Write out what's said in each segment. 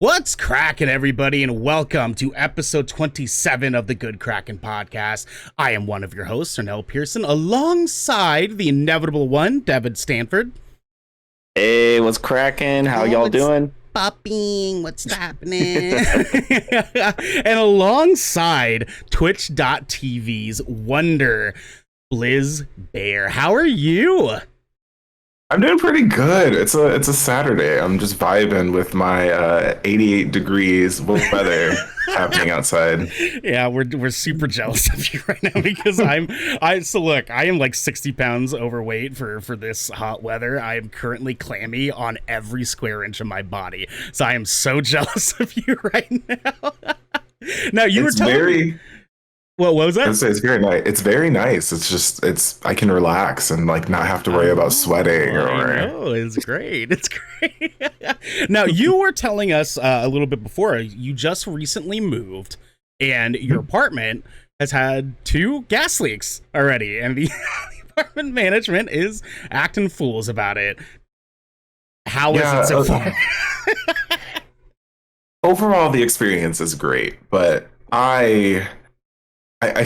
What's cracking, everybody, and welcome to episode 27 of the Good Kraken podcast. I am one of your hosts, Ernell Pearson, alongside the inevitable one, Devin Stanford. Hey, what's cracking? How y'all doing? Popping, what's happening? And alongside Twitch.tv's wonder, BlizzB3ar. How are you? I'm doing pretty good. It's a Saturday. I'm just vibing with my 88 degrees weather happening outside. Yeah, we're super jealous of you right now because I am like 60 pounds overweight for this hot weather. I am currently clammy on every square inch of my body. So I am so jealous of you right now. Now you were telling me. What was that? It's very nice. It's very nice. I can relax and like not have to worry about sweating it's great. It's great. Now you were telling us a little bit before, you just recently moved and your apartment has had 2 gas leaks already, and the apartment management is acting fools about it. How is it so far? Overall, the experience is great, but I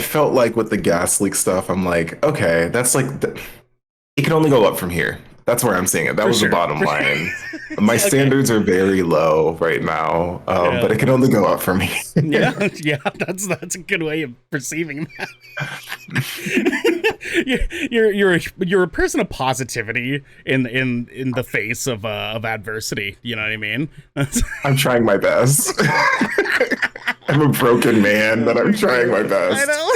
felt like with the gas leak stuff, I'm like, okay, that's like, it can only go up from here. That's where I'm seeing it. That was the bottom line. My standards are very low right now, but it can only go up from here. yeah, that's a good way of perceiving that. you're a person of positivity in the face of adversity. You know what I mean? I'm trying my best. I'm a broken man, but I'm trying my best. I know.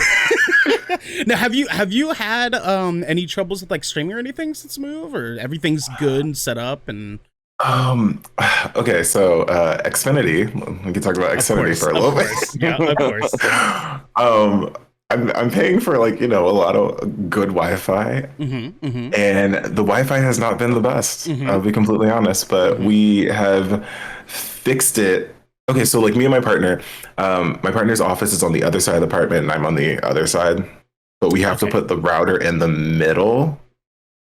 Now, have you had any troubles with like streaming or anything since move, or everything's good and set up and? Okay, so Xfinity. We can talk about Xfinity for a little bit. Yeah, of course. I'm paying for like a lot of good Wi-Fi, and the Wi-Fi has not been the best. I'll be completely honest, but we have fixed it. Okay, so like me and my partner's office is on the other side of the apartment, and I'm on the other side. But we have to put the router in the middle,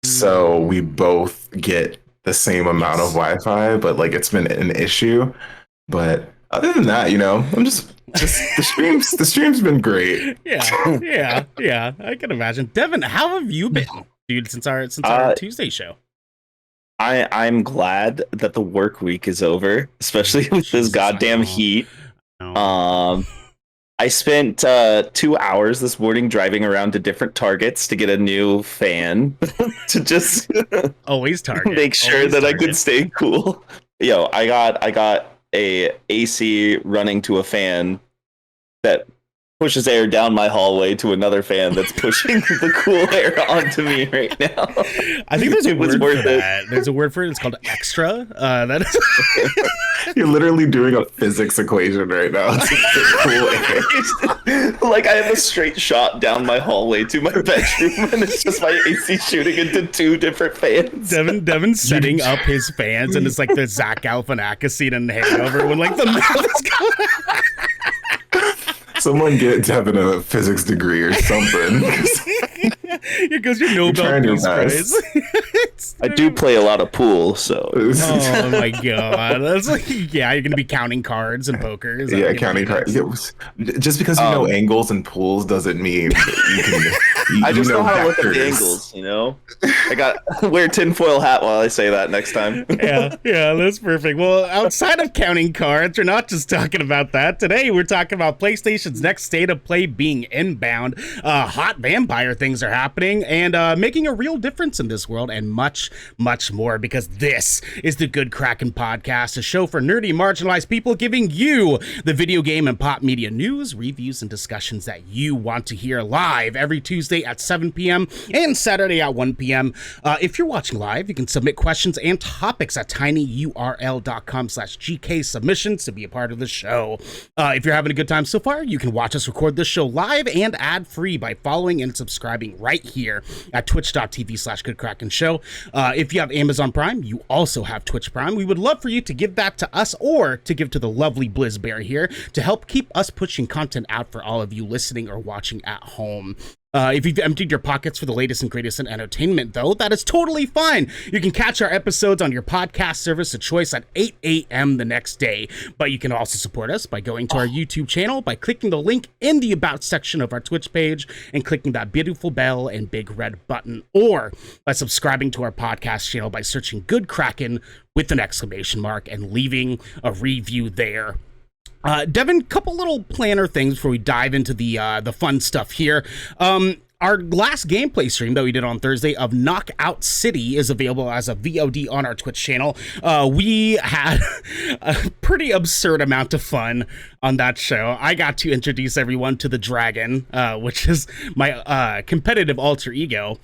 so we both get the same amount of Wi-Fi. But like it's been an issue. But other than that, I'm just the stream's been great. Yeah. I can imagine. Devin, how have you been, dude, since our Tuesday show? I'm glad that the work week is over, especially with this goddamn heat. I spent 2 hours this morning driving around to different Targets to get a new fan to just always Target. Make sure that I could stay cool. Yo, I got a AC running to a fan that pushes air down my hallway to another fan that's pushing the cool air onto me right now. I think there's a word for that. There's a word for it. It's called extra. That is. You're literally doing a physics equation right now. Like I have a straight shot down my hallway to my bedroom, and it's just my AC shooting into 2 different fans. Devin's setting up his fans, and it's like the Zach Galifianakis scene in Hangover when like the math is going. Someone get Devin a physics degree or something. Because your Nobel Peace Prize. I do play a lot of pool, so. Oh my god, that's like, yeah, you're gonna be counting cards and poker. Yeah, counting cards. Just because you know angles and pools doesn't mean that you can. I just know how to look at the angles. I got wear tinfoil hat while I say that next time. Yeah, that's perfect. Well, outside of counting cards, we're not just talking about that. Today, we're talking about PlayStation's next state of play being inbound. Hot vampire things are happening and making a real difference in this world, and much more, because this is the Good Kraken podcast, a show for nerdy, marginalized people, giving you the video game and pop media news, reviews, and discussions that you want to hear live every Tuesday at 7 p.m. and Saturday at 1 p.m. If you're watching live, you can submit questions and topics at tinyurl.com/GK submissions to be a part of the show. If you're having a good time so far, you can watch us record this show live and ad-free by following and subscribing right here at twitch.tv/goodkrakenshow. If you have Amazon Prime, you also have Twitch Prime. We would love for you to give that to us or to give to the lovely BlizzB3ar here to help keep us pushing content out for all of you listening or watching at home. If you've emptied your pockets for the latest and greatest in entertainment, though, that is totally fine. You can catch our episodes on your podcast service of choice at 8 a.m. the next day. But you can also support us by going to our YouTube channel, by clicking the link in the About section of our Twitch page, and clicking that beautiful bell and big red button, or by subscribing to our podcast channel by searching Good Kraken with an exclamation mark and leaving a review there. Devin, couple little planner things before we dive into the fun stuff here. Our last gameplay stream that we did on Thursday of Knockout City is available as a VOD on our Twitch channel. We had a pretty absurd amount of fun on that show. I got to introduce everyone to the Dragon, which is my competitive alter ego.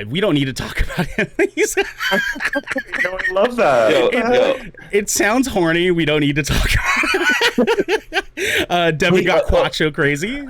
We don't need to talk about him. I love that. It sounds horny. We don't need to talk about it. Devin got Quacho crazy.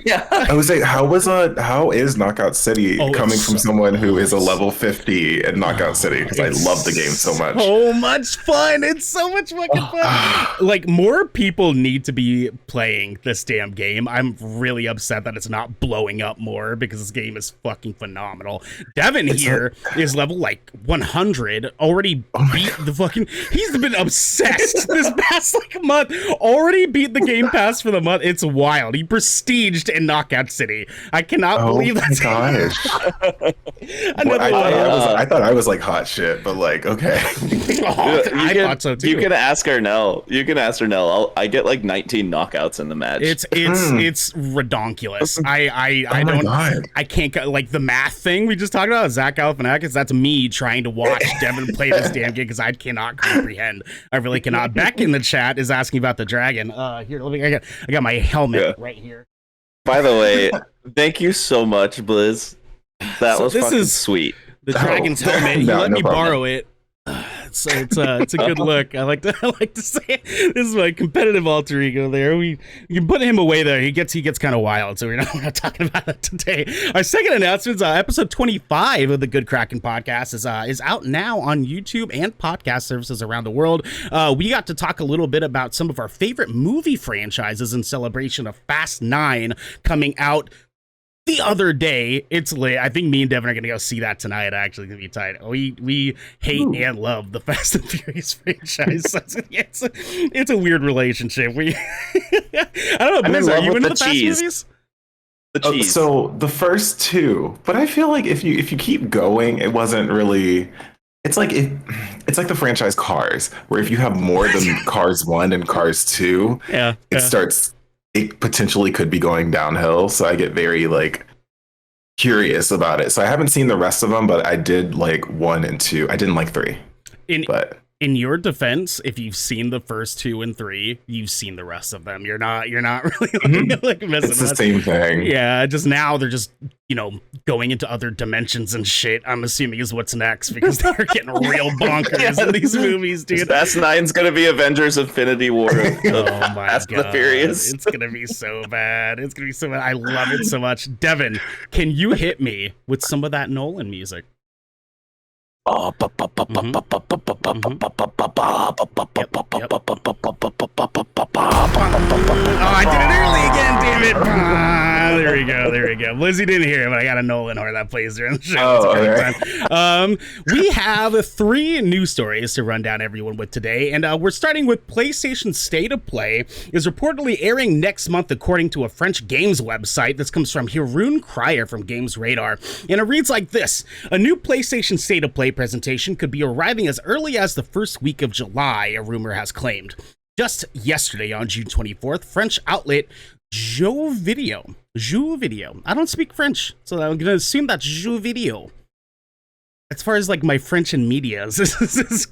Yeah. I was like, how is Knockout City coming from someone who is a level 50 at Knockout City? Because I love the game so much. So much fun. It's so much fucking fun. Like, more people need to be playing this damn game. I'm really upset that it's not blowing up more, because this game is fucking phenomenal. Devin here is level like 100, already beat the fucking, he's been obsessed this past like month, already beat the game pass for the month. It's wild. He prestiged in Knockout City. I cannot believe that. Oh my gosh. I thought I was like hot shit, but like, okay. I thought so too. You can ask Ernell. I get like 19 knockouts in the match. It's redonkulous. I can't, like, the math thing we just talked about, Zach Galifianakis, that's me trying to watch Devin play this damn game because I cannot comprehend. I really cannot. Beck in the chat is asking about the Dragon. Here, I got my helmet right here. By the way, thank you so much, Blizz. That was fucking sweet. The Dragon's helmet. He let me borrow it. So it's a good look. I like to say it. This is my competitive alter ego there. We can put him away there. He gets kind of wild, so we're not talking about it today. Our second announcement is episode 25 of the Good Kraken podcast is out now on YouTube and podcast services around the world. We got to talk a little bit about some of our favorite movie franchises in celebration of Fast 9 coming out the other day. It's lit. I think me and Devin are gonna go see that tonight. Actually, gonna be tight. We hate and love the Fast and Furious franchise. It's a weird relationship. I don't know. Blizz, are you into the Fast movies? The cheese. So the first two, but I feel like if you keep going, it wasn't really. It's like the franchise Cars, where if you have more than Cars 1 and Cars 2, it potentially could be going downhill. So I get very like curious about it. So I haven't seen the rest of them, but I did like 1 and 2. I didn't like 3. In your defense, if you've seen the first 2 and 3, you've seen the rest of them. You're not really like messing. It's the same thing. Yeah, just now they're just, going into other dimensions and shit, I'm assuming is what's next, because they're getting real bonkers in these movies, dude. Fast 9's gonna be Avengers Infinity War. Oh my Fast god. The Furious. It's gonna be so bad. It's gonna be so bad. I love it so much. Devin, can you hit me with some of that Nolan music? Oh, I did it early again, damn it. There we go. Lizzie didn't hear it, but I got a Nolan horn that plays during the show. We have 3 news stories to run down everyone with today, and we're starting with PlayStation State of Play is reportedly airing next month, according to a French games website. This comes from Haroon Cryer from Games Radar, and it reads like this: a new PlayStation State of Play presentation could be arriving as early as the first week of July, a rumor has claimed. Just yesterday, on June 24th, French outlet Jeux Video. I don't speak French, so I'm going to assume that's Jeux Video. As far as like my French and media is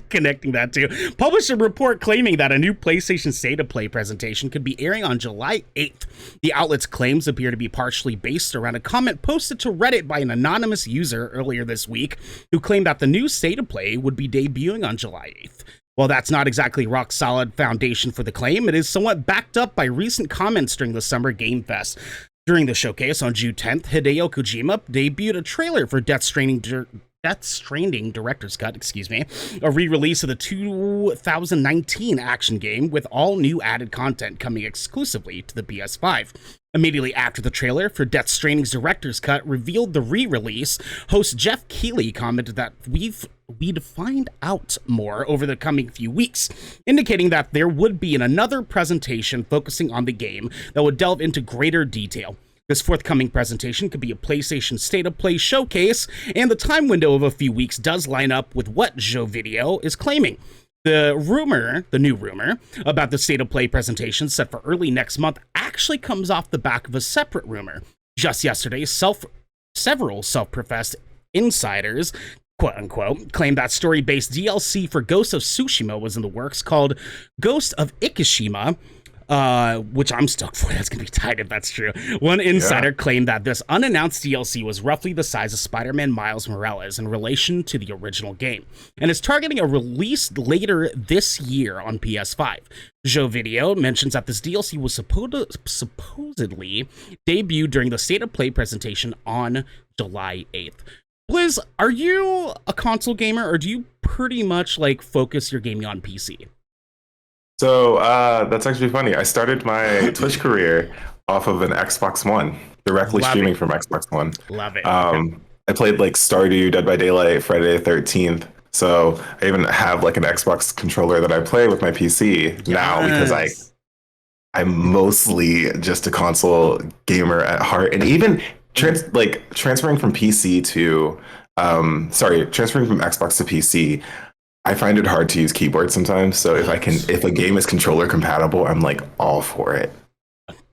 connecting that to, published a report claiming that a new PlayStation State of Play presentation could be airing on July 8th. The outlet's claims appear to be partially based around a comment posted to Reddit by an anonymous user earlier this week, who claimed that the new State of Play would be debuting on July 8th. While that's not exactly rock solid foundation for the claim, it is somewhat backed up by recent comments during the Summer Game Fest. During the showcase on June 10th, Hideo Kojima debuted a trailer for Death Stranding Death Stranding director's cut, excuse me, a re-release of the 2019 action game with all new added content coming exclusively to the PS5. Immediately after the trailer for Death Stranding's director's cut revealed the re-release, host Jeff Keighley commented that we'd find out more over the coming few weeks, indicating that there would be another presentation focusing on the game that would delve into greater detail. This forthcoming presentation could be a PlayStation State of Play showcase, and the time window of a few weeks does line up with what Joe Video is claiming. The new rumor, about the State of Play presentation set for early next month actually comes off the back of a separate rumor. Just yesterday, several self-professed insiders, quote-unquote, claimed that story-based DLC for Ghost of Tsushima was in the works called Ghost of Ikishima, which I'm stoked for. That's gonna be tight if that's true. One insider claimed that this unannounced DLC was roughly the size of Spider-Man Miles Morales in relation to the original game, and is targeting a release later this year on PS5. Joe Video mentions that this DLC was supposedly debuted during the State of Play presentation on July 8th. Blizz, are you a console gamer, or do you pretty much like focus your gaming on PC? So that's actually funny. I started my Twitch career off of an Xbox One, directly streaming from Xbox One. Love it. I played like Stardew, Dead by Daylight, Friday the 13th. So I even have like an Xbox controller that I play with my PC now because I'm mostly just a console gamer at heart. And even transferring from PC to transferring from Xbox to PC, I find it hard to use keyboard sometimes. So if a game is controller compatible, I'm like all for it.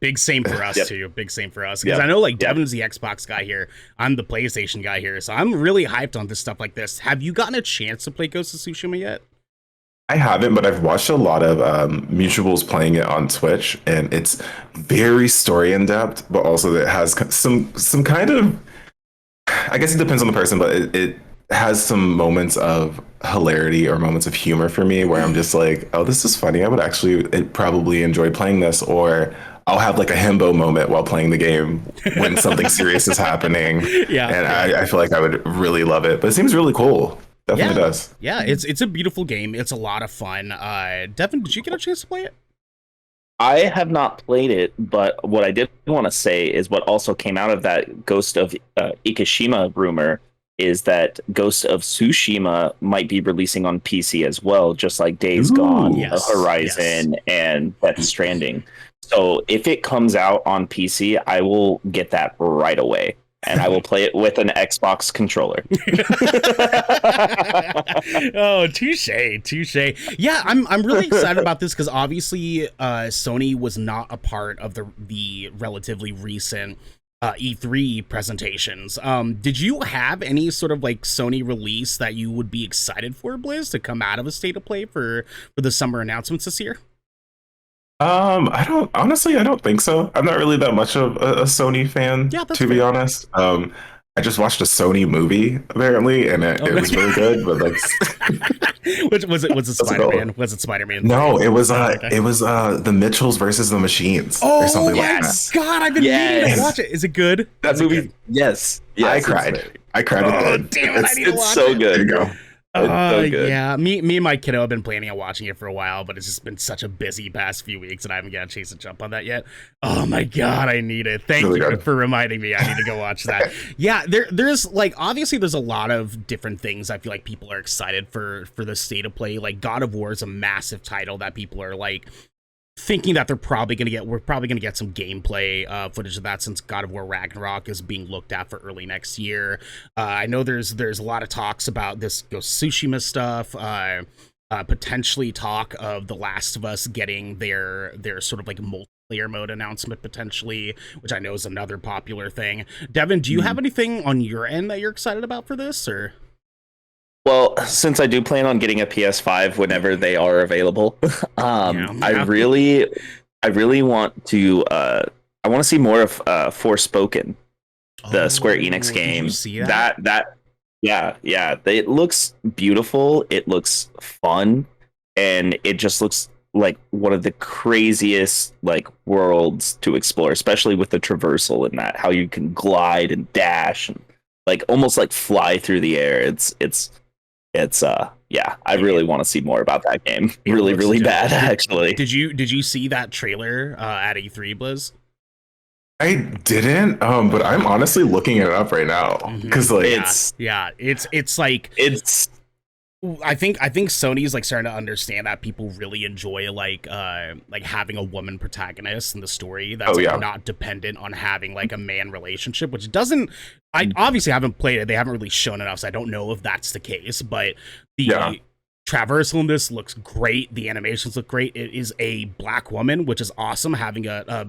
Big same for us too. Big same for us. Because I know like Devin's the Xbox guy here. I'm the PlayStation guy here. So I'm really hyped on this stuff like this. Have you gotten a chance to play Ghost of Tsushima yet? I haven't, but I've watched a lot of mutuals playing it on Twitch, and it's very story in depth, but also it has some kind of, I guess it depends on the person, but it has some moments of hilarity or moments of humor for me where I'm just like, oh, this is funny. I would actually probably enjoy playing this, or I'll have like a himbo moment while playing the game when something serious is happening. And I feel like I would really love it, but it seems really cool. Definitely does. Yeah, it's a beautiful game. It's a lot of fun. Devin, did you get a chance to play it? I have not played it, but what I did want to say is what also came out of that Ghost of Ikishima rumor is that Ghost of Tsushima might be releasing on PC as well, just like Days Gone, Horizon, and Death Stranding. So if it comes out on PC, I will get that right away, and I will play it with an Xbox controller. Oh, touche. Yeah, I'm really excited about this because obviously Sony was not a part of the relatively recent E3 presentations. Did you have any sort of like Sony release that you would be excited for, Blizz, to come out of a State of Play for the summer announcements this year? I don't think so. I'm not really that much of a Sony fan, to be honest. I just watched a Sony movie apparently, and it was really good. But like, which was it Spider-Man? Was it Spider-Man? No, it was the Mitchells versus the Machines, or something like that. God, I've been meaning to watch it. Is it good? That movie, yes, I cried. I cried. Oh, damn it! I need to watch it. It's so good. There you go. So good. Yeah, me and my kiddo have been planning on watching it for a while, but it's just been such a busy past few weeks, and I haven't got a chance to jump on that yet. Oh my god, I need it. Thank you for reminding me. I need to go watch that. Yeah, there's like obviously there's a lot of different things I feel like people are excited for the State of Play. Like God of War is a massive title that people are like thinking that we're probably gonna get some gameplay footage of that, since God of War Ragnarok is being looked at for early next year. I know there's a lot of talks about this Ghost of Tsushima stuff, potentially talk of The Last of Us getting their sort of like multiplayer mode announcement potentially, which I know is another popular thing. Devin, do you have anything on your end that you're excited about for this, or? Well, since I do plan on getting a PS5 whenever they are available, I really want to. I want to see more of Forspoken, the Square Enix game. Did you see that? Yeah. It looks beautiful. It looks fun, and it just looks like one of the craziest like worlds to explore, especially with the traversal in that, how you can glide and dash and like almost like fly through the air. It's yeah, I really want to see more about that game. Really, really bad, actually. Did you see that trailer at E3, Blizz? I didn't, but I'm honestly looking it up right now because like it's like it's. I think Sony's like starting to understand that people really enjoy like having a woman protagonist in the story that's not dependent on having like a man relationship, which doesn't. I obviously haven't played it; they haven't really shown enough, so I don't know if that's the case. But the traversal in this looks great. The animations look great. It is a black woman, which is awesome. Having a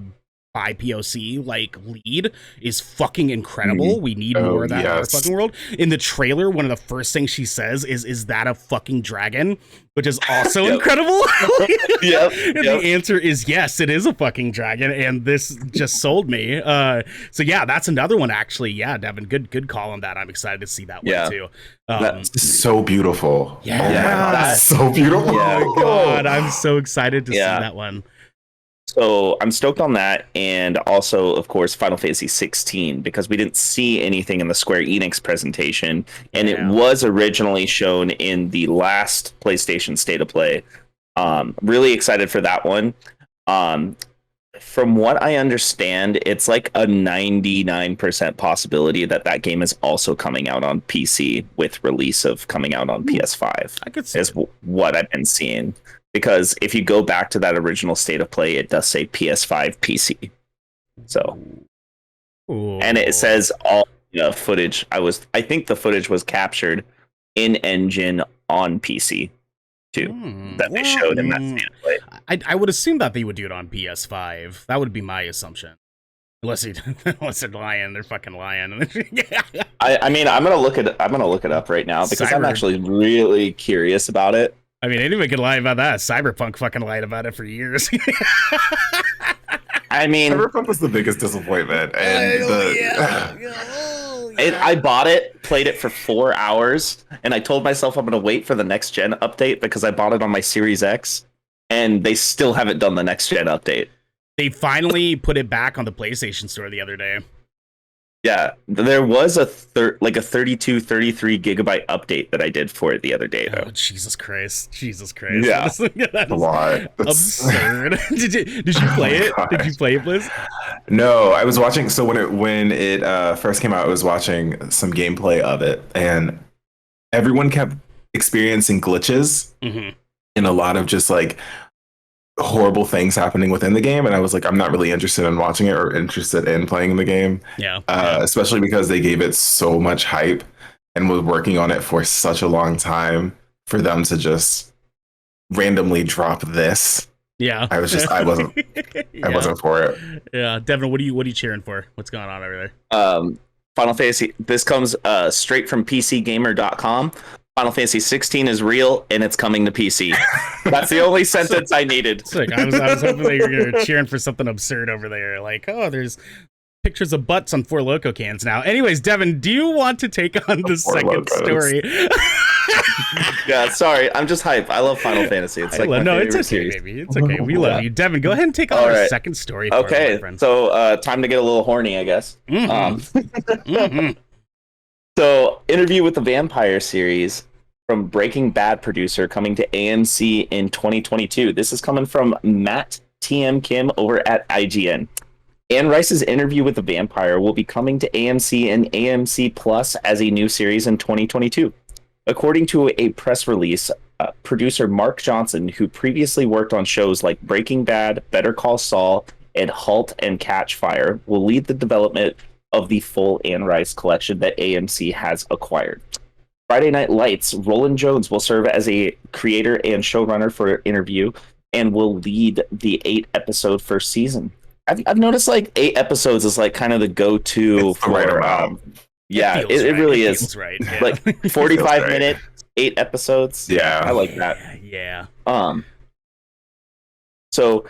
by POC like lead is fucking incredible. We need more of that in our fucking world. In the trailer, one of the first things she says is that a fucking dragon? Which is also incredible. And the answer is yes, it is a fucking dragon, and this just sold me. So yeah, that's another one actually. Yeah, Devin, good call on that. I'm excited to see that one too. That's so beautiful. Yeah, oh my God, that's so beautiful. Oh my God, I'm so excited to see that one. So I'm stoked on that, and also, of course, Final Fantasy 16, because we didn't see anything in the Square Enix presentation, and it was originally shown in the last PlayStation State of Play. Really excited for that one. From what I understand, it's like a 99% possibility that game is also coming out on PC with release of coming out on PS5. I could see is what I've been seeing. Because if you go back to that original State of Play, it does say PS5 PC. So, and it says all footage. I think the footage was captured in engine on PC too. That they showed in that State of Play. I would assume that they would do it on PS5. That would be my assumption. Unless they're lying, they're fucking lying. I mean, I'm gonna look it up right now because I'm actually really curious about it. I mean, anyone could lie about that. Cyberpunk fucking lied about it for years. I mean, Cyberpunk was the biggest disappointment, and I bought it, played it for 4 hours, and I told myself I'm going to wait for the next gen update because I bought it on my Series X, and they still haven't done the next gen update. They finally put it back on the PlayStation Store the other day. Yeah, there was a 32, 33 gigabyte update that I did for it the other day, though. Oh, Jesus Christ. Yeah. That's a lot. Absurd. Did you play it? God. Did you play it, Blizz? No, I was watching. So when it first came out, I was watching some gameplay of it, and everyone kept experiencing glitches and a lot of just like horrible things happening within the game, and I was like, I'm not really interested in watching it or interested in playing the game. Especially because they gave it so much hype and was working on it for such a long time. For them to just randomly drop this, I wasn't for it. Yeah, Devin, what are you cheering for? What's going on over there? Final Fantasy. This comes straight from PCGamer.com. Final Fantasy 16 is real, and it's coming to PC. That's the only sentence I needed. Sick. I was hoping that you were cheering for something absurd over there. Like, oh, there's pictures of butts on Four Loko cans now. Anyways, Devin, do you want to take on the second story? Yeah, sorry. I'm just hype. I love Final Fantasy. It's like it's okay, series. baby. It's okay. We love you. Devin, go ahead and take on our second story. Okay, so time to get a little horny, I guess. So, Interview with the Vampire series from Breaking Bad producer coming to AMC in 2022. This is coming from Matt TM Kim over at IGN. Anne Rice's Interview with the Vampire will be coming to AMC and AMC Plus as a new series in 2022. According to a press release, producer Mark Johnson, who previously worked on shows like Breaking Bad, Better Call Saul, and Halt and Catch Fire, will lead the development of the full Anne Rice collection that AMC has acquired. Friday Night Lights, Roland Jones will serve as a creator and showrunner for Interview and will lead the 8-episode first season. I've noticed like 8 episodes is like kind of the go-to for it really is right. Like 45 minute 8 episodes. I like that. So,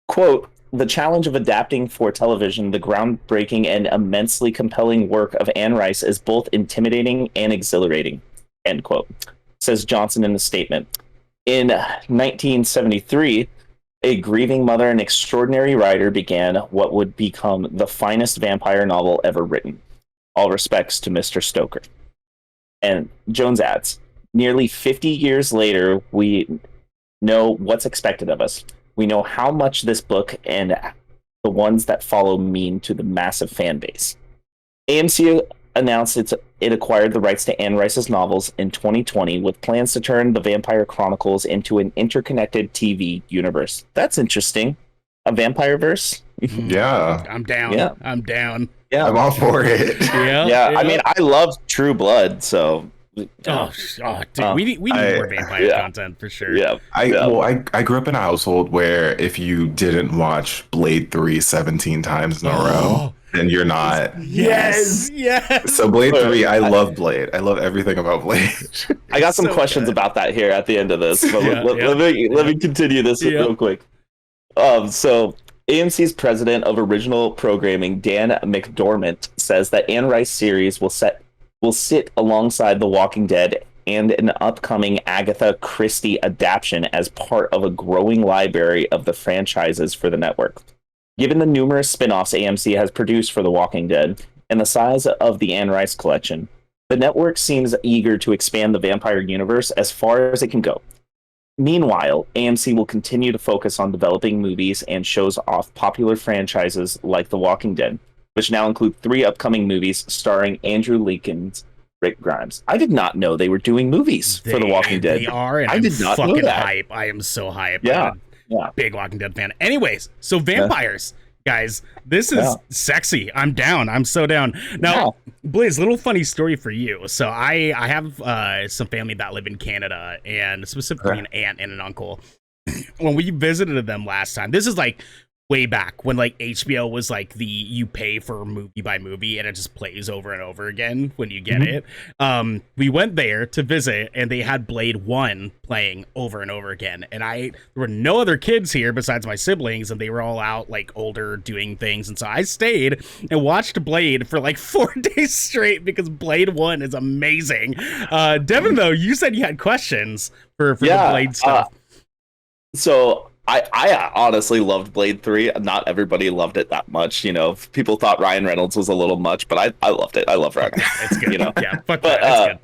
quote, the challenge of adapting for television the groundbreaking and immensely compelling work of Anne Rice is both intimidating and exhilarating, end quote, says Johnson in the statement. In 1973, a grieving mother and extraordinary writer began what would become the finest vampire novel ever written. All respects to Mr. Stoker. And Jones adds, nearly 50 years later, we know what's expected of us. We know how much this book and the ones that follow mean to the massive fan base. AMC announced it acquired the rights to Anne Rice's novels in 2020 with plans to turn the Vampire Chronicles into an interconnected TV universe. That's interesting. A vampire verse? Yeah. I'm down. Yeah. I'm down. Yeah. I'm all for it. Yeah. I mean, I love True Blood, so... Oh, dude, we need more vampire content for sure. Yeah. I grew up in a household where if you didn't watch Blade 3 17 times in a row, then you're not. Yes. So Blade 3, I love Blade. I love everything about Blade. I got some questions about that here at the end of this, but let me continue this real quick. So AMC's president of original programming, Dan McDormand, says that Anne Rice series will sit alongside The Walking Dead and an upcoming Agatha Christie adaptation as part of a growing library of the franchises for the network. Given the numerous spin-offs AMC has produced for The Walking Dead and the size of the Anne Rice collection, the network seems eager to expand the vampire universe as far as it can go. Meanwhile, AMC will continue to focus on developing movies and shows off popular franchises like The Walking Dead, which now include 3 upcoming movies starring Andrew Lincoln's Rick Grimes. I did not know they were doing movies for The Walking Dead. They are, and I did not know fucking that. hype. I am so hyped. Yeah. Big Walking Dead fan. Anyways, so vampires, guys, this is sexy. I'm down. I'm so down. Now, Blizz, little funny story for you. So I have some family that live in Canada, and specifically an aunt and an uncle. When we visited them last time, this is like way back when like HBO was like you pay for movie by movie and it just plays over and over again when you get it. We went there to visit and they had Blade 1 playing over and over again. And there were no other kids here besides my siblings, and they were all out like older doing things. And so I stayed and watched Blade for like 4 days straight because Blade 1 is amazing. Devin, though, you said you had questions for the Blade stuff. So I honestly loved Blade 3. Not everybody loved it that much. You know, people thought Ryan Reynolds was a little much, but I loved it. I love Ryan. It's good. You know? Yeah, fuck that. It's good.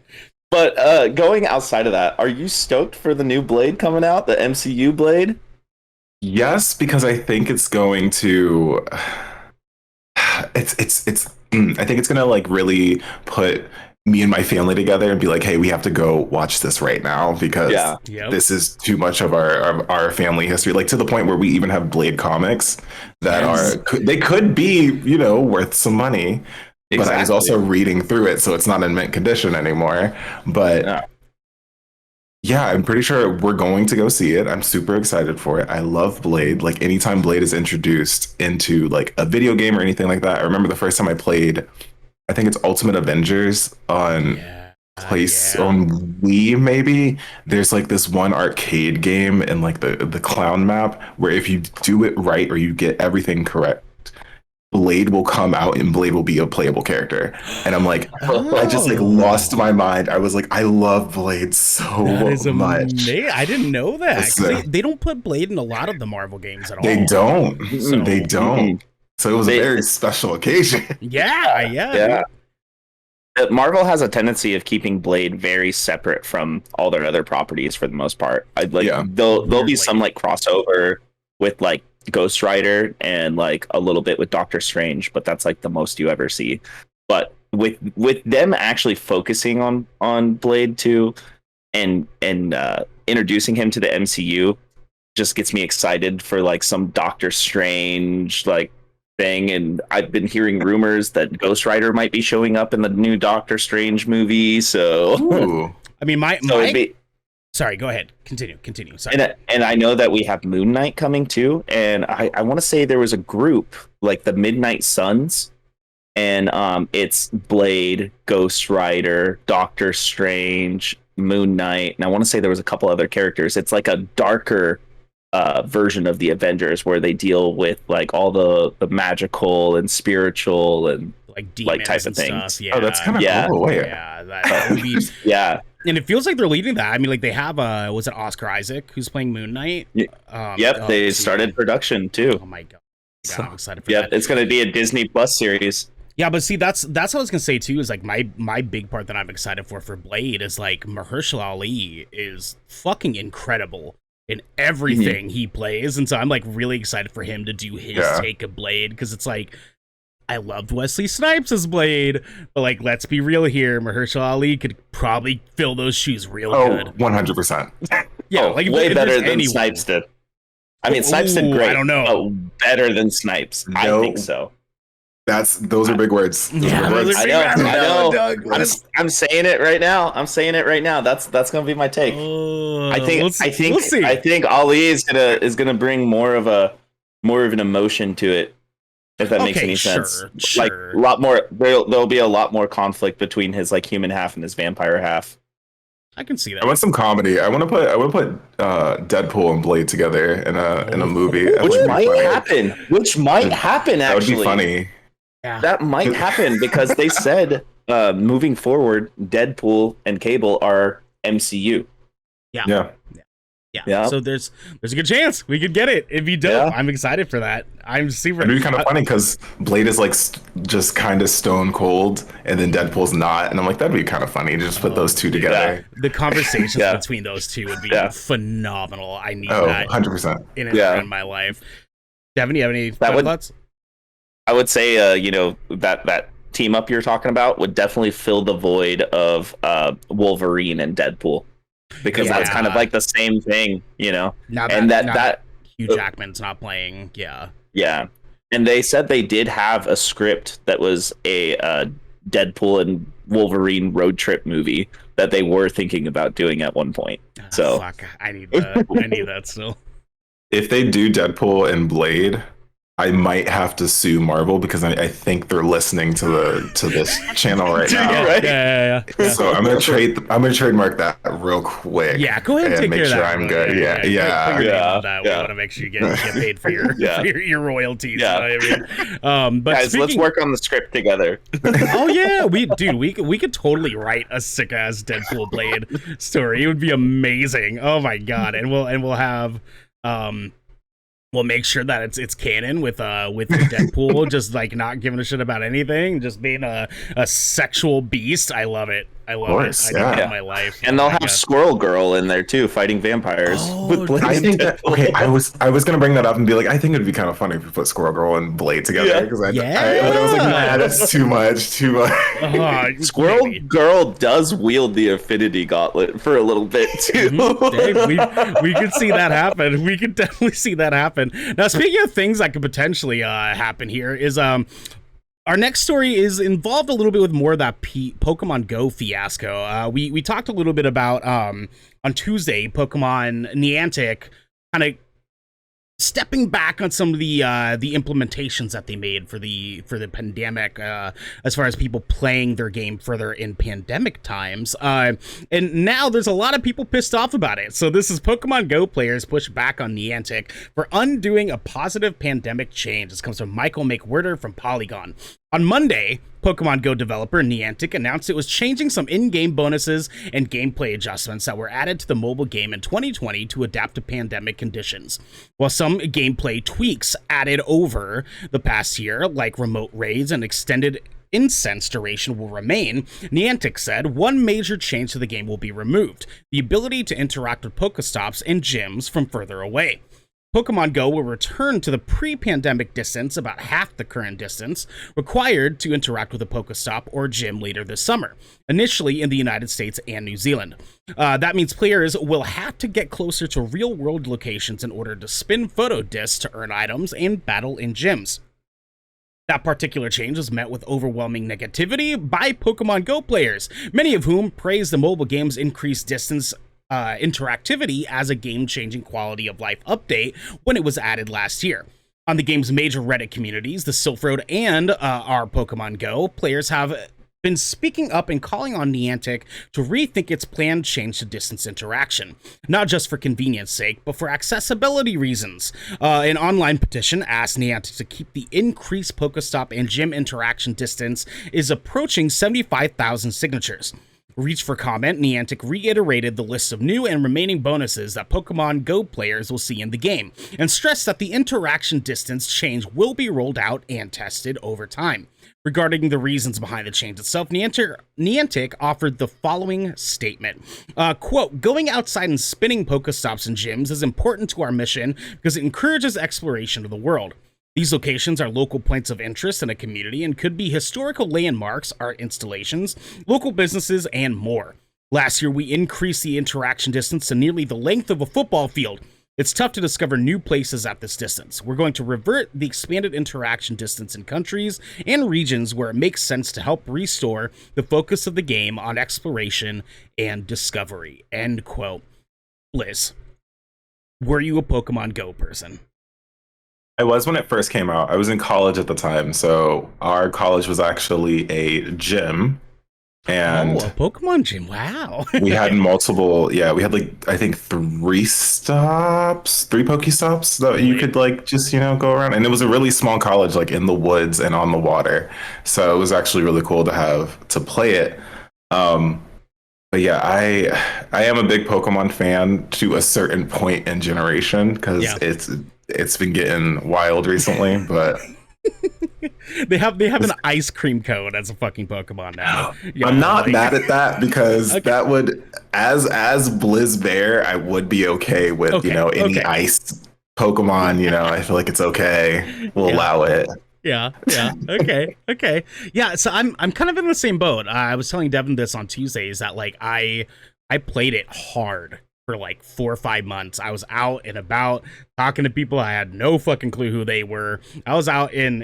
But going outside of that, are you stoked for the new Blade coming out, the MCU Blade? Yes, because I think it's going to. I think it's gonna like really put me and my family together and be like, hey, we have to go watch this right now because this is too much of our family history, like to the point where we even have Blade comics that they could be, worth some money. Exactly. But I was also reading through it, so it's not in mint condition anymore. But yeah, I'm pretty sure we're going to go see it. I'm super excited for it. I love Blade. Like anytime Blade is introduced into like a video game or anything like that. I remember the first time I played, I think it's Ultimate Avengers on on Wii, maybe. There's like this one arcade game in like the clown map where if you do it right or you get everything correct, Blade will come out and Blade will be a playable character. And I'm like, I just like lost my mind. I was like, I love Blade so much. I didn't know that. They don't put Blade in a lot of the Marvel games at all. They don't. They don't. So it was a very special occasion. Yeah. Marvel has a tendency of keeping Blade very separate from all their other properties for the most part. There'll be some like crossover with like Ghost Rider and like a little bit with Doctor Strange, but that's like the most you ever see. But with them actually focusing on Blade 2 and introducing him to the MCU just gets me excited for like some Doctor Strange like thing. And I've been hearing rumors that Ghost Rider might be showing up in the new Doctor Strange movie. So I mean, sorry, go ahead. Continue. Sorry. And I know that we have Moon Knight coming too. And I want to say there was a group like the Midnight Suns, and it's Blade, Ghost Rider, Doctor Strange, Moon Knight, and I want to say there was a couple other characters. It's like a darker version of the Avengers where they deal with like all the magical and spiritual and like demons type of things. Stuff. Yeah. Oh, that's kind of cool. Yeah, that would be... And it feels like they're leading that. I mean, like they have was it Oscar Isaac who's playing Moon Knight? They started production too. Oh my god, I'm excited for that. It's going to be a Disney Plus series. Yeah, but see, that's what I was gonna say too. Is like my big part that I'm excited for Blade is like Mahershala Ali is fucking incredible in everything he plays, and so I'm like really excited for him to do his take of Blade, because it's like I loved Wesley Snipes as Blade, but like let's be real here, Mahershala Ali could probably fill those shoes real good. 100%. Yeah, like way better than Snipes did. I mean, Snipes did great. I don't know. Better than Snipes. I think so. Those are big words. I know. I'm saying it right now. That's gonna be my take. I think Ali is gonna bring more of an emotion to it, if that makes any sense. Sure. Like a lot more. There'll be a lot more conflict between his like human half and his vampire half. I can see that. I want some comedy. I want to put Deadpool and Blade together in a movie, which might happen. Actually, that would be funny. Yeah. That might happen because they said moving forward, Deadpool and Cable are MCU. Yeah. So there's a good chance we could get it. It'd be dope. I'm excited for that. I'm super. It'd be kind of funny because Blade is like just kind of stone cold, and then Deadpool's not, and I'm like, that'd be kind of funny to just put those two together. The conversations between those two would be phenomenal. I need that 100% in my life. Devin, you have any thoughts? I would say, that team up you're talking about would definitely fill the void of Wolverine and Deadpool, because that's kind of like the same thing, Now that Hugh Jackman's not playing, yeah, and they said they did have a script that was a Deadpool and Wolverine road trip movie that they were thinking about doing at one point. So fuck, I need that. I need that still. If they do Deadpool and Blade, I might have to sue Marvel, because I think they're listening to this channel right now. Right? Yeah. So I'm gonna trademark that real quick. Yeah, go ahead and take make care sure of that. I'm good. Yeah. We want to make sure you get paid for your royalties. Yeah. You know what I mean? But guys, let's work on the script together. Oh yeah, we could totally write a sick ass Deadpool Blade story. It would be amazing. Oh my god, and we'll have we'll make sure that it's canon with Deadpool just like not giving a shit about anything, just being a sexual beast. I love it. I love it. I need that in my life. And they'll have Squirrel Girl in there too, fighting vampires. I think that I was gonna bring that up and be like, I think it'd be kind of funny if we put Squirrel Girl and Blade together, because I was like, nah, that's too much. Squirrel Girl does wield the Affinity Gauntlet for a little bit too. We could see that happen. We could definitely see that happen. Now, speaking of things that could potentially happen here, is our next story is involved a little bit with more of that Pokemon Go fiasco. We talked a little bit about on Tuesday, Pokemon Niantic kind of stepping back on some of the implementations that they made for the pandemic, as far as people playing their game further in pandemic times. And now there's a lot of people pissed off about it. So this is Pokemon Go players push back on Niantic for undoing a positive pandemic change. This comes from Michael McWhirter from Polygon. On Monday, Pokemon Go developer Niantic announced it was changing some in-game bonuses and gameplay adjustments that were added to the mobile game in 2020 to adapt to pandemic conditions. While some gameplay tweaks added over the past year, like remote raids and extended incense duration, will remain, Niantic said one major change to the game will be removed: the ability to interact with Pokestops and gyms from further away. Pokemon Go will return to the pre-pandemic distance, about half the current distance, required to interact with a Pokestop or gym later this summer, initially in the United States and New Zealand. That means players will have to get closer to real-world locations in order to spin photo discs to earn items and battle in gyms. That particular change was met with overwhelming negativity by Pokemon Go players, many of whom praised the mobile game's increased distance interactivity as a game-changing quality of life update when it was added last year. On the game's major Reddit communities, the Silph Road and our Pokemon Go, players have been speaking up and calling on Niantic to rethink its planned change to distance interaction, not just for convenience sake, but for accessibility reasons. An online petition asked Niantic to keep the increased Pokestop and gym interaction distance is approaching 75,000 signatures. Reached for comment, Niantic reiterated the list of new and remaining bonuses that Pokemon Go players will see in the game, and stressed that the interaction distance change will be rolled out and tested over time. Regarding the reasons behind the change itself, Niantic offered the following statement. Quote, going outside and spinning Pokestops and gyms is important to our mission because it encourages exploration of the world. These locations are local points of interest in a community and could be historical landmarks, art installations, local businesses, and more. Last year, we increased the interaction distance to nearly the length of a football field. It's tough to discover new places at this distance. We're going to revert the expanded interaction distance in countries and regions where it makes sense to help restore the focus of the game on exploration and discovery. End quote. Blizz, were you a Pokemon Go person? I was when it first came out. I was in college at the time, so our college was actually a gym. And a Pokemon gym. Wow. we had multiple, we had like, I think 3 stops, 3 Pokestops that you could like just, go around. And it was a really small college, like in the woods and on the water. So it was actually really cool to have to play it. But yeah, I am a big Pokemon fan to a certain point in generation because it's been getting wild recently, but they have an ice cream cone as a fucking Pokemon now. I'm not mad at that because that would, as BlizzB3ar, I would be okay with any ice Pokemon. I feel like it's okay. We'll allow it. Yeah. Okay. Yeah. So I'm kind of in the same boat. I was telling Devin this on Tuesdays that like I played it hard for like 4 or 5 months. I was out and about talking to people. I had no fucking clue who they were. I was out in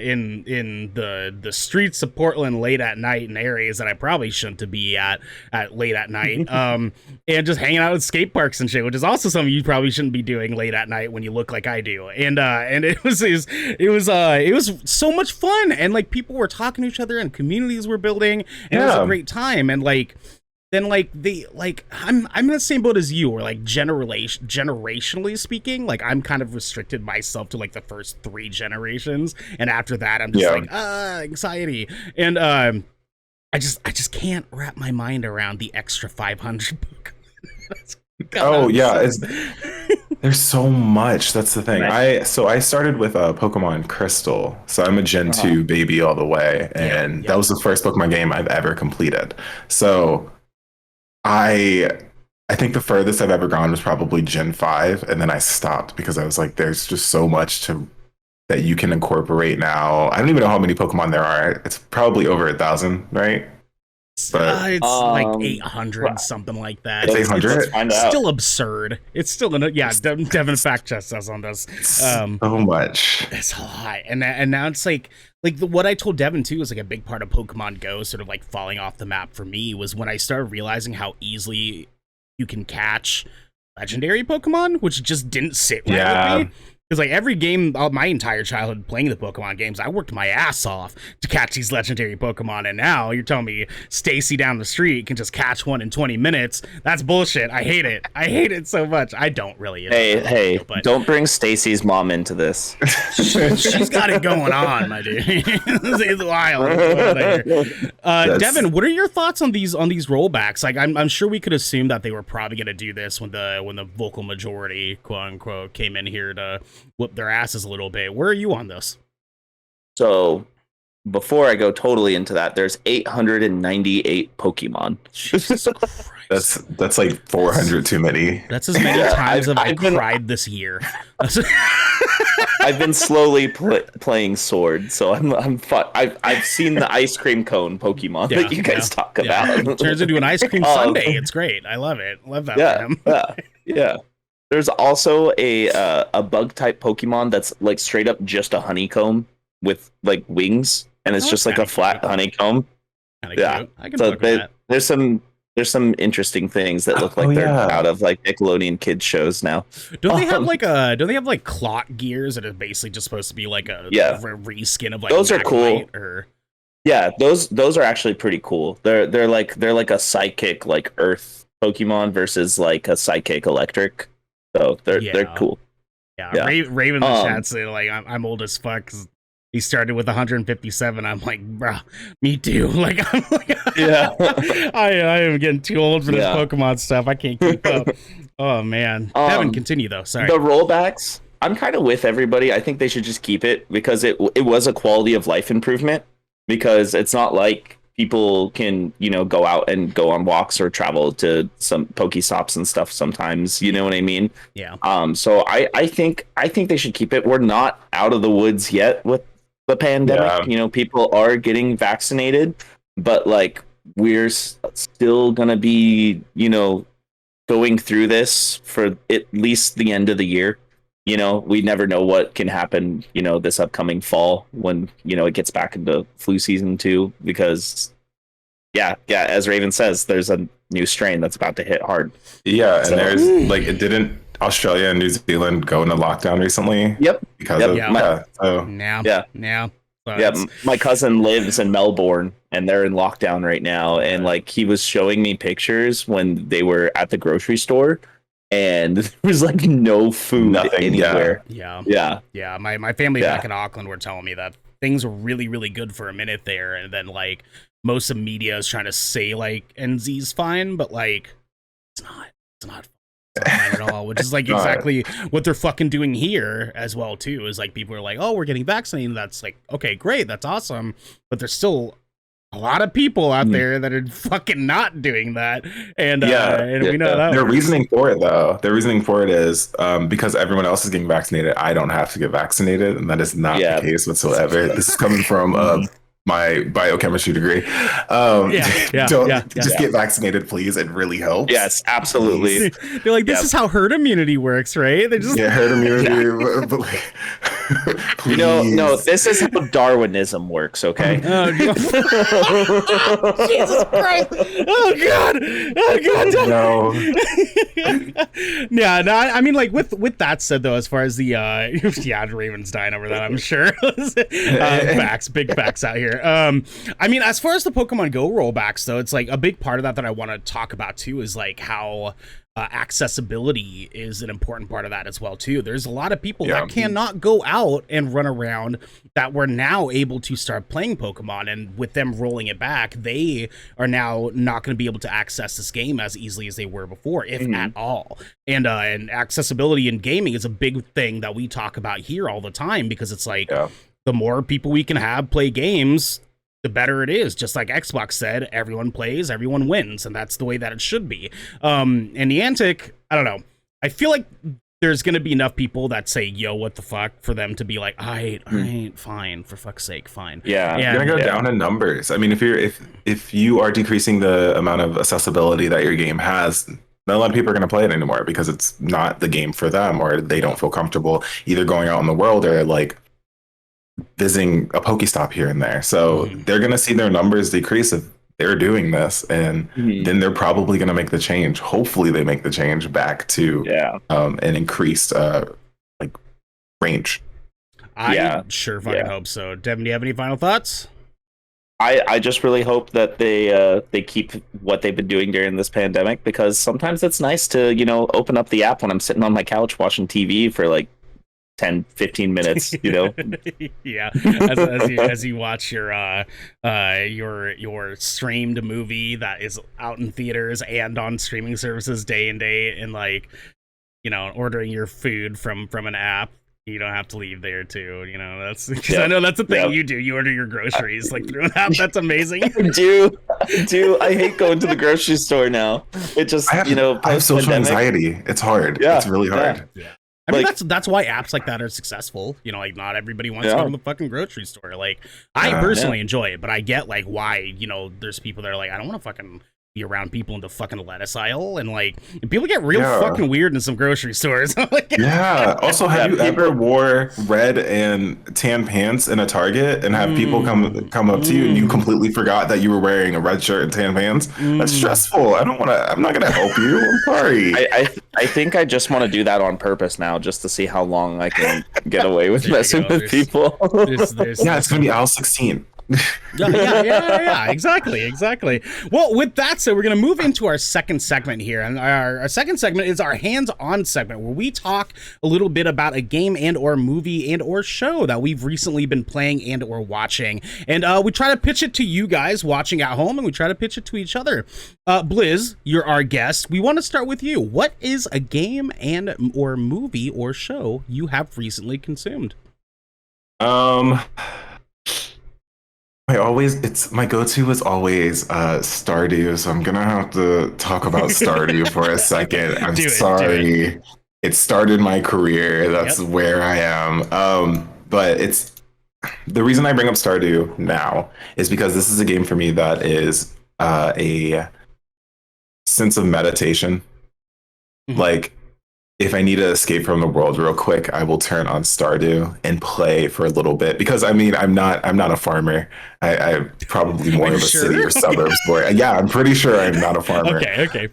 the streets of Portland late at night in areas that I probably shouldn't be at late at night. And just hanging out at skate parks and shit, which is also something you probably shouldn't be doing late at night when you look like I do. And it was so much fun, and like people were talking to each other and communities were building, and it was a great time. And like then like I'm in the same boat as you, or like generationally speaking, like I'm kind of restricted myself to like the first 3 generations, and after that I'm just like anxiety. And I just can't wrap my mind around the extra 500 there's so much. That's the thing. I started with Pokemon Crystal, so I'm a Gen 2 baby all the way, and that was the first Pokemon game I've ever completed. So I think the furthest I've ever gone was probably Gen 5, and then I stopped because I was like, there's just so much that you can incorporate now. I don't even know how many Pokemon there are. It's probably over 1,000, right? But it's like 800, something like that. It's 800? It's still absurd. It's still Devin fact checks us on this. So much. It's a lot. And now it's like what I told Devin too is like a big part of Pokemon Go sort of like falling off the map for me was when I started realizing how easily you can catch legendary Pokemon, which just didn't sit right with me. Because like every game, my entire childhood playing the Pokemon games, I worked my ass off to catch these legendary Pokemon, and now you're telling me Stacy down the street can just catch one in 20 minutes? That's bullshit. I hate it. I hate it so much. I don't really. Hey, but don't bring Stacy's mom into this. She's got it going on, my dude. It's wild. Devin, what are your thoughts on these rollbacks? Like, I'm sure we could assume that they were probably going to do this when the vocal majority, quote unquote, came in here to whoop their asses a little bit. Where are you on this? So before I go totally into that, there's 898 Pokemon. Jesus Christ. That's like 400 too many. That's as many times I've cried this year. I've been slowly playing Sword, so I'm fun. I've seen the ice cream cone Pokemon that you guys talk about. It turns into an ice cream sundae. It's great. I love it. Love that. Yeah. There's also a bug type Pokemon that's like straight up just a honeycomb with like wings, and it's just like a flat honeycomb. Yeah, I can fuck with that. There's some interesting things that look like they're out of like Nickelodeon kids shows now. Don't they have like clock gears that are basically just supposed to be like a reskin of like those are cool. Yeah, those are actually pretty cool. They're like a psychic like Earth Pokemon versus like a psychic electric. So they're cool. Yeah. Raven the chat say like I'm old as fuck because he started with 157. I'm like, bro, me too. Like I'm like, I am getting too old for this Pokemon stuff. I can't keep up. Oh man, Devin, continue though. Sorry. The rollbacks. I'm kind of with everybody. I think they should just keep it because it was a quality of life improvement. because it's not like people can, go out and go on walks or travel to some Pokestops and stuff sometimes, you know what I mean? Yeah. So I think they should keep it. We're not out of the woods yet with the pandemic. Yeah. People are getting vaccinated, but like we're still gonna be, going through this for at least the end of the year. We never know what can happen, this upcoming fall when, it gets back into flu season too, because yeah, as Raven says, there's a new strain that's about to hit hard. Yeah, and there's like, it didn't Australia and New Zealand go into lockdown recently? Yep. Because of My cousin lives in Melbourne and they're in lockdown right now, and like he was showing me pictures when they were at the grocery store and there was like no food anywhere. Yeah. My family back in Auckland were telling me that things were really, really good for a minute there, and then like most of media is trying to say like NZ's fine, but like it's not fine at all, which is like exactly what they're fucking doing here as well too. Is like people are like, oh, we're getting vaccinated. That's like, okay, great, that's awesome, but there's still a lot of people out there that are fucking not doing that, and we know that. Their reasoning for it, though, is because everyone else is getting vaccinated, I don't have to get vaccinated, and that is not the case whatsoever. This is coming from my biochemistry degree. Just get vaccinated, please. It really helps. Yes, absolutely. They're like, this is how herd immunity works, right? They just herd immunity. But like, no, this is how Darwinism works. Okay. Jesus Christ! Oh God! No. Yeah, no. I mean, like with that said, though, as far as the Raven's dying over that, I'm sure. Big facts out here. I mean, as far as the Pokemon Go rollbacks, though, it's like a big part of that I want to talk about too is like how accessibility is an important part of that as well too. There's a lot of people that cannot go out and run around that were now able to start playing Pokemon, and with them rolling it back, they are now not going to be able to access this game as easily as they were before, if at all. And accessibility in gaming is a big thing that we talk about here all the time, because it's like the more people we can have play games, the better it is. Just like Xbox said, everyone plays, everyone wins, and that's the way that it should be. And Niantic, I don't know. I feel like there's gonna be enough people that say, "Yo, what the fuck," for them to be like, "I ain't fine, for fuck's sake, fine." Yeah, you're gonna go down in numbers. I mean, if you are decreasing the amount of accessibility that your game has, not a lot of people are gonna play it anymore because it's not the game for them, or they don't feel comfortable either going out in the world or like visiting a Pokestop here and there. So they're going to see their numbers decrease if they're doing this, and then they're probably going to make the change. Hopefully they make the change back to an increased like range. I sure fucking hope so. Devin, do you have any final thoughts? I just really hope that they keep what they've been doing during this pandemic, because sometimes it's nice to, open up the app when I'm sitting on my couch watching TV for like 10-15 minutes, Yeah, as you watch your streamed movie that is out in theaters and on streaming services day and day, and like, ordering your food from an app. You don't have to leave there too, that's because I know that's the thing you do. You order your groceries like through an app. That's amazing. I do. I hate going to the grocery store now. It just, I have social anxiety. It's hard. It's really hard. Yeah. I mean, that's why apps like that are successful. Like, not everybody wants to go to the fucking grocery store. Like, I personally enjoy it, but I get like why, there's people that are like, I don't want to fucking be around people in the fucking lettuce aisle, and like people get real fucking weird in some grocery stores. Like, Also, have you ever wore red and tan pants in a Target and have people come up to you and you completely forgot that you were wearing a red shirt and tan pants? That's stressful. I'm not gonna help you. I'm sorry. I think I just want to do that on purpose now, just to see how long I can get away with messing with people. It's gonna be aisle 16. Yeah, exactly. Well, with that said, we're going to move into our second segment here, and our second segment is our hands-on segment, where we talk a little bit about a game and or movie and or show that we've recently been playing and or watching, and we try to pitch it to you guys watching at home, and we try to pitch it to each other. Blizz, you're our guest. We want to start with you. What is a game and or movie or show you have recently consumed? my go-to is always Stardew, so I'm gonna have to talk about Stardew for a second. I'm sorry. It started my career. That's where I am. But it's the reason I bring up Stardew now is because this is a game for me that is a sense of meditation. Mm-hmm. Like, if I need to escape from the world real quick, I will turn on Stardew and play for a little bit. Because I mean, I'm not a farmer. I'm probably more of a city or suburbs boy. Yeah, I'm pretty sure I'm not a farmer. Okay.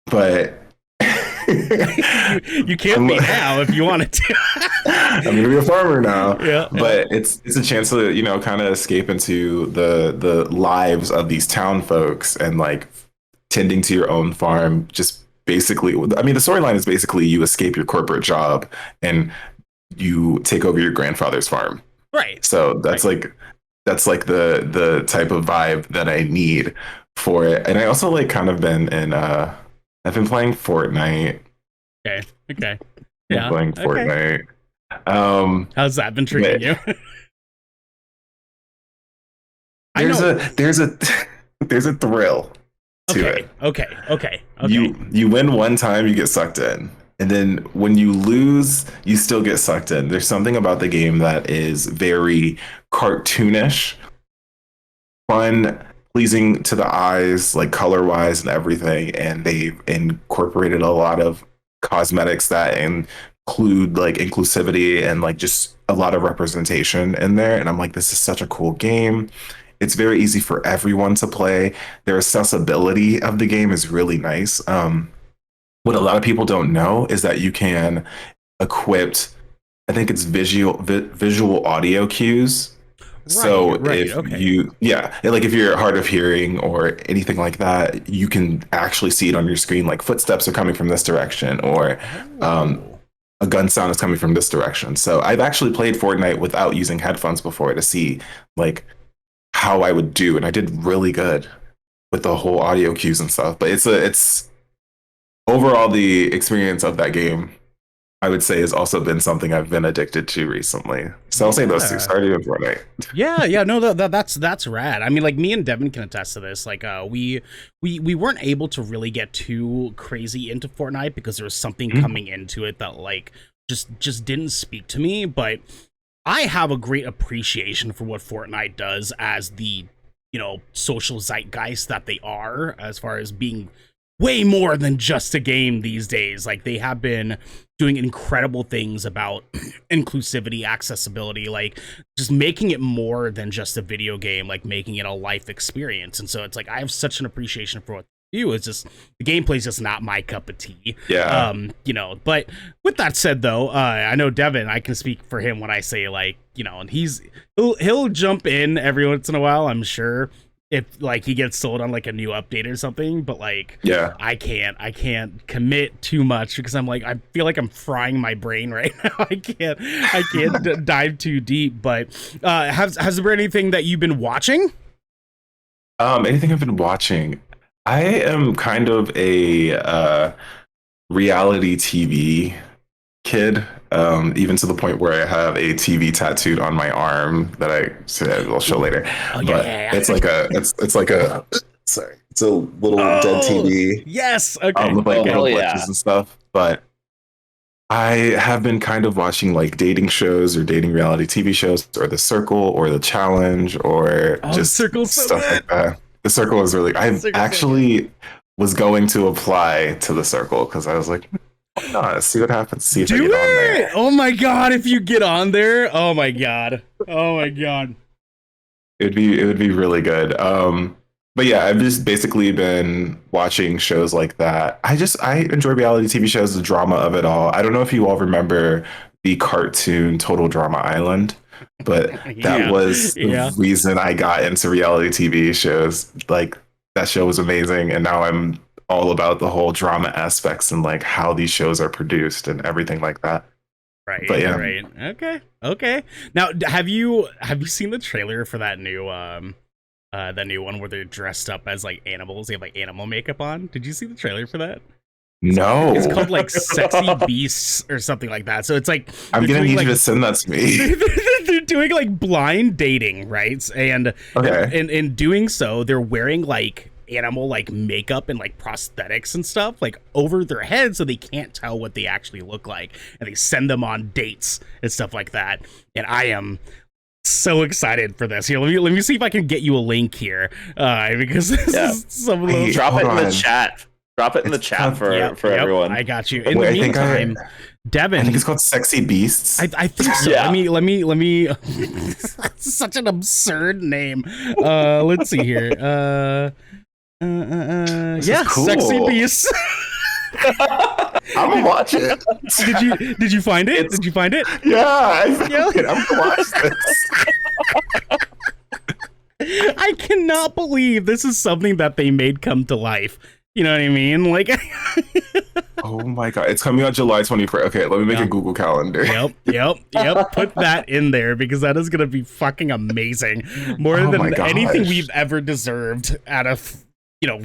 But you can't be now if you wanted to. I'm gonna be a farmer now. Yeah. But it's a chance to, you know, kind of escape into the lives of these town folks and like tending to your own farm. Just basically, I mean, the storyline is basically you escape your corporate job and you take over your grandfather's farm. Right. So that's like the type of vibe that I need for it. And I also like kind of been in I've been playing Fortnite. Okay. Yeah. Playing Fortnite. How's that been treating you? There's a thrill to it. Okay. You win one time, you get sucked in. And then when you lose, you still get sucked in. There's something about the game that is very cartoonish, fun, pleasing to the eyes, like color wise and everything. And they've incorporated a lot of cosmetics that include like inclusivity and like just a lot of representation in there. And I'm like, this is such a cool game. It's very easy for everyone to play. Their accessibility of the game is really nice. What a lot of people don't know is that you can equip, I think it's visual audio cues. So if you're hard of hearing or anything like that, you can actually see it on your screen. Like footsteps are coming from this direction, or a gun sound is coming from this direction. So I've actually played Fortnite without using headphones before to see like how I would do, and I did really good with the whole audio cues and stuff. But it's overall the experience of that game, I would say, has also been something I've been addicted to recently. So I'll say those two, Stardew and Fortnite. No, that's rad. I mean, like me and Devin can attest to this. Like, we weren't able to really get too crazy into Fortnite because there was something coming into it that like just didn't speak to me. But I have a great appreciation for what Fortnite does as the, you know, social zeitgeist that they are, as far as being way more than just a game these days. Like, they have been doing incredible things about inclusivity, accessibility, like just making it more than just a video game, like making it a life experience. And so it's like I have such an appreciation for what they do. It's just the gameplay is just not my cup of tea. Yeah. You know, but with that said though, I know Devin, I can speak for him when I say, like, you know, and he'll jump in every once in a while, I'm sure, if like he gets sold on like a new update or something. But like, yeah, I can't commit too much because I'm like, I feel like I'm frying my brain right now. I can't dive too deep. But has there been anything that you've been watching? Anything I've been watching, I am kind of a reality TV kid, even to the point where I have a TV tattooed on my arm that I'll show later. It's like a sorry, it's a little dead TV. Yes, okay. With like little glitches and stuff. But I have been kind of watching like dating shows or dating reality TV shows, or The Circle, or The Challenge, or just stuff like that. The Circle is really. I actually was going to apply to The Circle because I was like, no, see what happens. See if I get on there. Oh my god! If you get on there, oh my god. It would be really good. But yeah, I've just basically been watching shows like that. I enjoy reality TV shows, the drama of it all. I don't know if you all remember the cartoon Total Drama Island, but that was the reason I got into reality TV shows. Like, that show was amazing, and now I'm all about the whole drama aspects and like how these shows are produced and everything like that. Right. But yeah. Right. Okay. Now, have you seen the trailer for that new one where they're dressed up as like animals? They have like animal makeup on. Did you see the trailer for that? No. It's called like Sexy Beasts or something like that. So it's like I'm gonna need you to send that to me. they're doing like blind dating, right? And in doing so, they're wearing like animal like makeup and like prosthetics and stuff like over their heads so they can't tell what they actually look like, and they send them on dates and stuff like that. And I am so excited for this. Here, let me see if I can get you a link here, because this is some of those. Drop it in the chat. Drop it in the chat for everyone. I got you. In the meantime, Devin, I think it's called Sexy Beasts. I think so. Yeah. Let me. That's such an absurd name. Let's see here. Yeah, cool. Sexy Beasts. I'm gonna watch it. Did you find it? Did you find it? Yeah, I found it. I'm gonna watch this. I cannot believe this is something that they made come to life. You know what I mean? Like, oh my god, it's coming out July 24th. Okay, let me make a Google Calendar. Yep. Put that in there because that is gonna be fucking amazing. More than anything we've ever deserved out of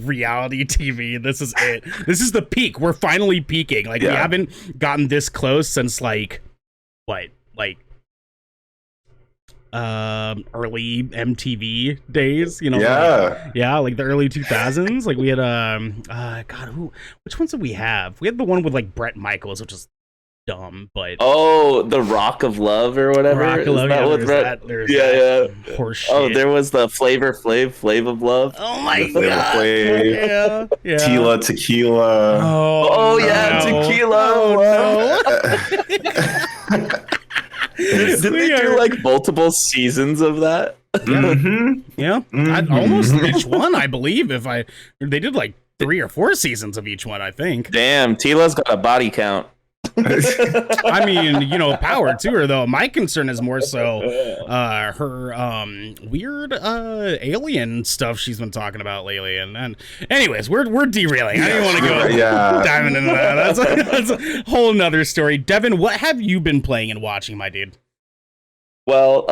reality TV. This is it. This is the peak. We're finally peaking. Like we haven't gotten this close since like early MTV days, like the early 2000s. Like we had which ones did we have? We had the one with like Bret Michaels, which is dumb, but the Rock of Love or whatever. Rock of Love, horseshit. Oh, there was the Flavor of Love. Oh my god. Yeah. Tila Tequila. Oh yeah, Tequila. Oh, no. Did they do like multiple seasons of that? Almost each one, I believe. They did like 3 or 4 seasons of each one, I think. Damn, Tila's got a body count. I mean, power to her though. My concern is more so her weird alien stuff she's been talking about lately. And anyways, we're derailing. I didn't want to go diving into that. That's a whole nother story. Devin, what have you been playing and watching, my dude? Well,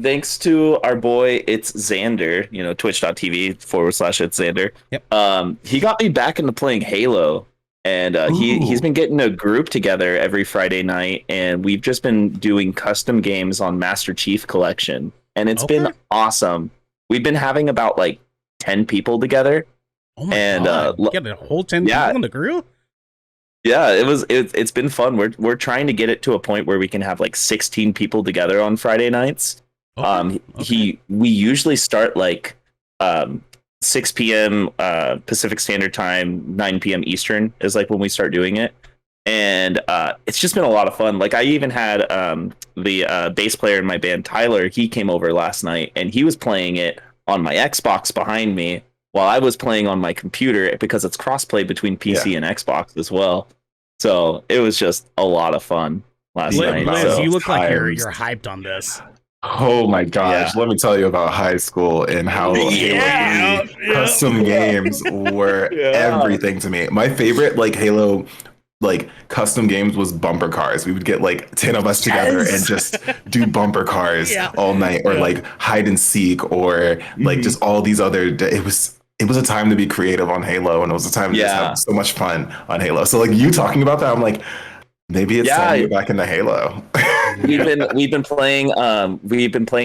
thanks to our boy, it's Xander, twitch.tv/it's Xander. Yep. He got me back into playing Halo. And he's been getting a group together every Friday night, and we've just been doing custom games on Master Chief Collection, and it's been awesome. We've been having about like 10 people together. Oh my god! You got a whole 10 people in the group? Yeah, it's been fun. We're trying to get it to a point where we can have like 16 people together on Friday nights. We usually start like 6 p.m. Pacific Standard Time, 9 p.m. Eastern is like when we start doing it. And it's just been a lot of fun. Like I even had the bass player in my band, Tyler, he came over last night and he was playing it on my Xbox behind me while I was playing on my computer because it's crossplay between PC and Xbox as well. So it was just a lot lot of fun last night. Liz, you look like you're hyped on this. Oh my gosh, let me tell you about high school and how Halo 3 custom games were everything to me. My favorite like Halo like custom games was bumper cars. We would get like 10 of us together and just do bumper cars all night, or like hide and seek, or like just all these other it was a time to be creative on Halo, and it was a time to just have so much fun on Halo. So like you talking about that, I'm like, maybe it's time to get back into Halo. we've been playing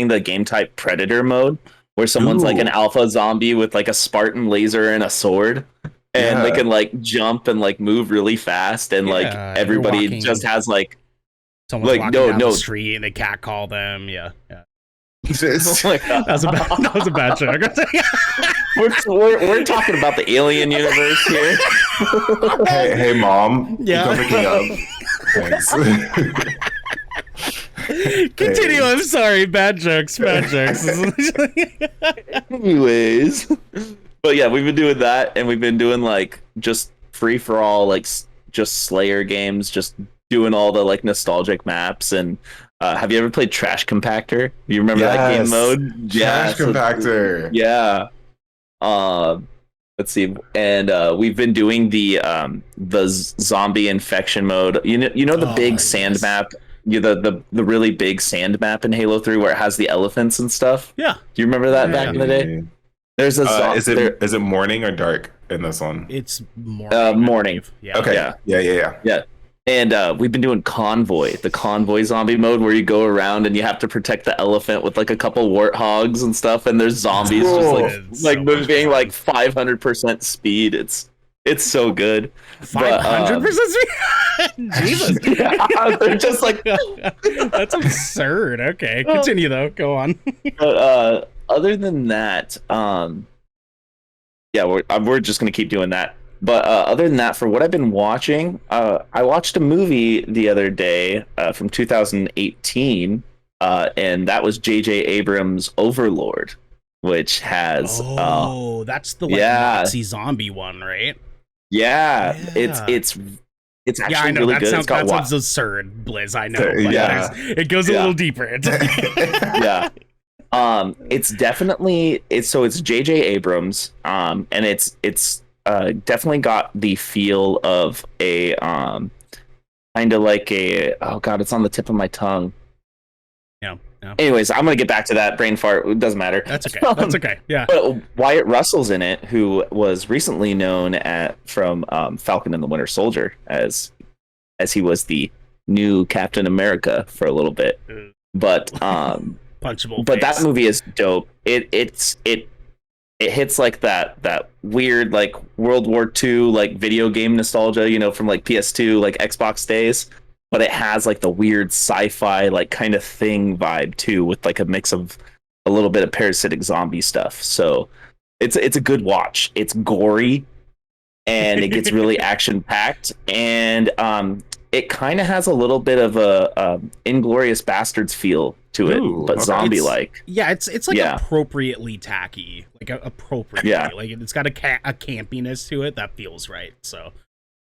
the game type Predator mode, where someone's like an alpha zombie with like a Spartan laser and a sword, and they can like jump and like move really fast, and like everybody just has like someone's walking down the street and they catcall them. That was a bad joke. we're talking about the alien universe here. hey mom, come pick me up. Thanks. Continue. I'm sorry. Bad jokes. Anyways, but yeah, we've been doing that, and we've been doing like just free for all, like just Slayer games, just doing all the like nostalgic maps. And have you ever played Trash Compactor? Do you remember that game mode? Trash Compactor. Yeah. Let's see, and we've been doing the zombie infection mode. You know the big sand map, the really big sand map in Halo 3 where it has the elephants and stuff. Yeah. Do you remember that back in the day? There's a is it morning or dark in this one? It's morning. Morning. Yeah. Okay. Yeah. And we've been doing the convoy zombie mode, where you go around and you have to protect the elephant with like a couple warthogs and stuff, and there's zombies just like moving like 500% speed. It's so good. 500% speed? Jesus. Yeah, they're just like that's absurd. Okay, continue though. Go on. But other than that, yeah, we're just gonna keep doing that. But other than that, for what I've been watching, I watched a movie the other day from 2018, and that was J.J. Abrams' Overlord, which has that's the Nazi zombie one, right? Yeah. It's actually I know, really that good. Sounds absurd, Blizz. I know. It goes a little deeper. Yeah. It's definitely it's J.J. Abrams, and it's definitely got the feel of a kind of like a, oh god, it's on the tip of my tongue. Yeah. Anyways, I'm gonna get back to that. Brain fart. It doesn't matter. That's okay. Yeah. But Wyatt Russell's in it, who was recently known from Falcon and the Winter Soldier as he was the new Captain America for a little bit. But punchable. But that movie is dope. It hits like that weird like World War II like video game nostalgia, from like PS2, like Xbox days. But it has like the weird sci-fi like kind of thing vibe too, with like a mix of a little bit of parasitic zombie stuff. So it's a good watch. It's gory and it gets really action packed, and it kind of has a little bit of a Inglourious Bastards feel to it, but zombie like. Yeah, it's like appropriately tacky, like appropriately. Yeah. Like it's got a campiness to it that feels right. So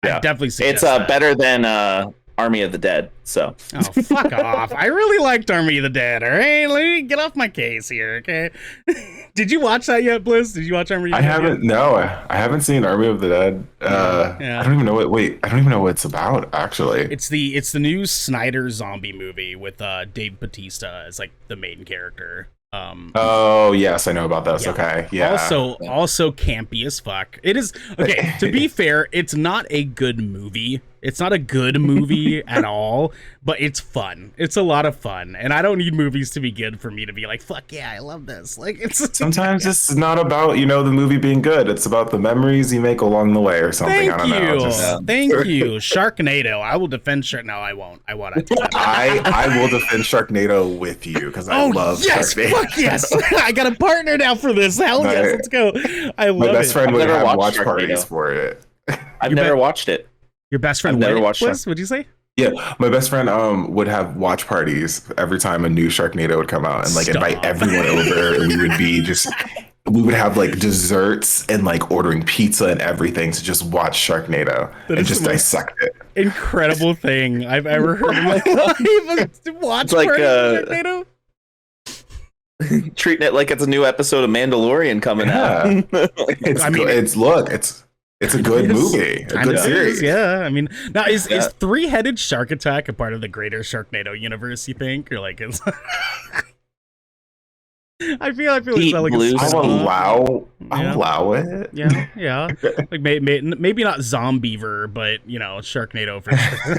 I definitely see it's better than Army of the Dead. So fuck off. I really liked Army of the Dead. All right, let me get off my case here, okay? Did you watch that yet, Blizz? Did you watch Army of the Dead? I haven't. No, I haven't seen Army of the Dead. I don't even know what. Wait, I don't even know what it's about. Actually, it's the new Snyder zombie movie with Dave Bautista as like the main character. Oh yes, I know about this. Yeah. Okay, yeah. Also campy as fuck. It is okay. To be fair, it's not a good movie. It's not a good movie at all, but it's fun. It's a lot of fun, and I don't need movies to be good for me to be like, "Fuck yeah, I love this." Like, it's sometimes it's not about the movie being good. It's about the memories you make along the way or something. Thank you, Sharknado. I will defend No, I won't. I won't. I will defend Sharknado with you because I love Sharknado. Fuck yes! I got a partner now for this. Hell yes, let's go. I love it. My best friend would have watch Sharknado parties for it. I've never watched it. Your best friend never watched it. What'd you say? Yeah, my best friend would have watch parties every time a new Sharknado would come out, and like invite everyone over, and we would have like desserts and like ordering pizza and everything to just watch Sharknado and just dissect it. Incredible thing I've ever heard in my life. Watch like Sharknado. Treating it like it's a new episode of Mandalorian coming out. It's a good movie, a good series. Yeah, I mean, now is Three-Headed Shark Attack a part of the greater Sharknado universe? You think, or like, it's I feel like it's like I'll allow it. Yeah. Like maybe not Zombiever, but Sharknado for sure.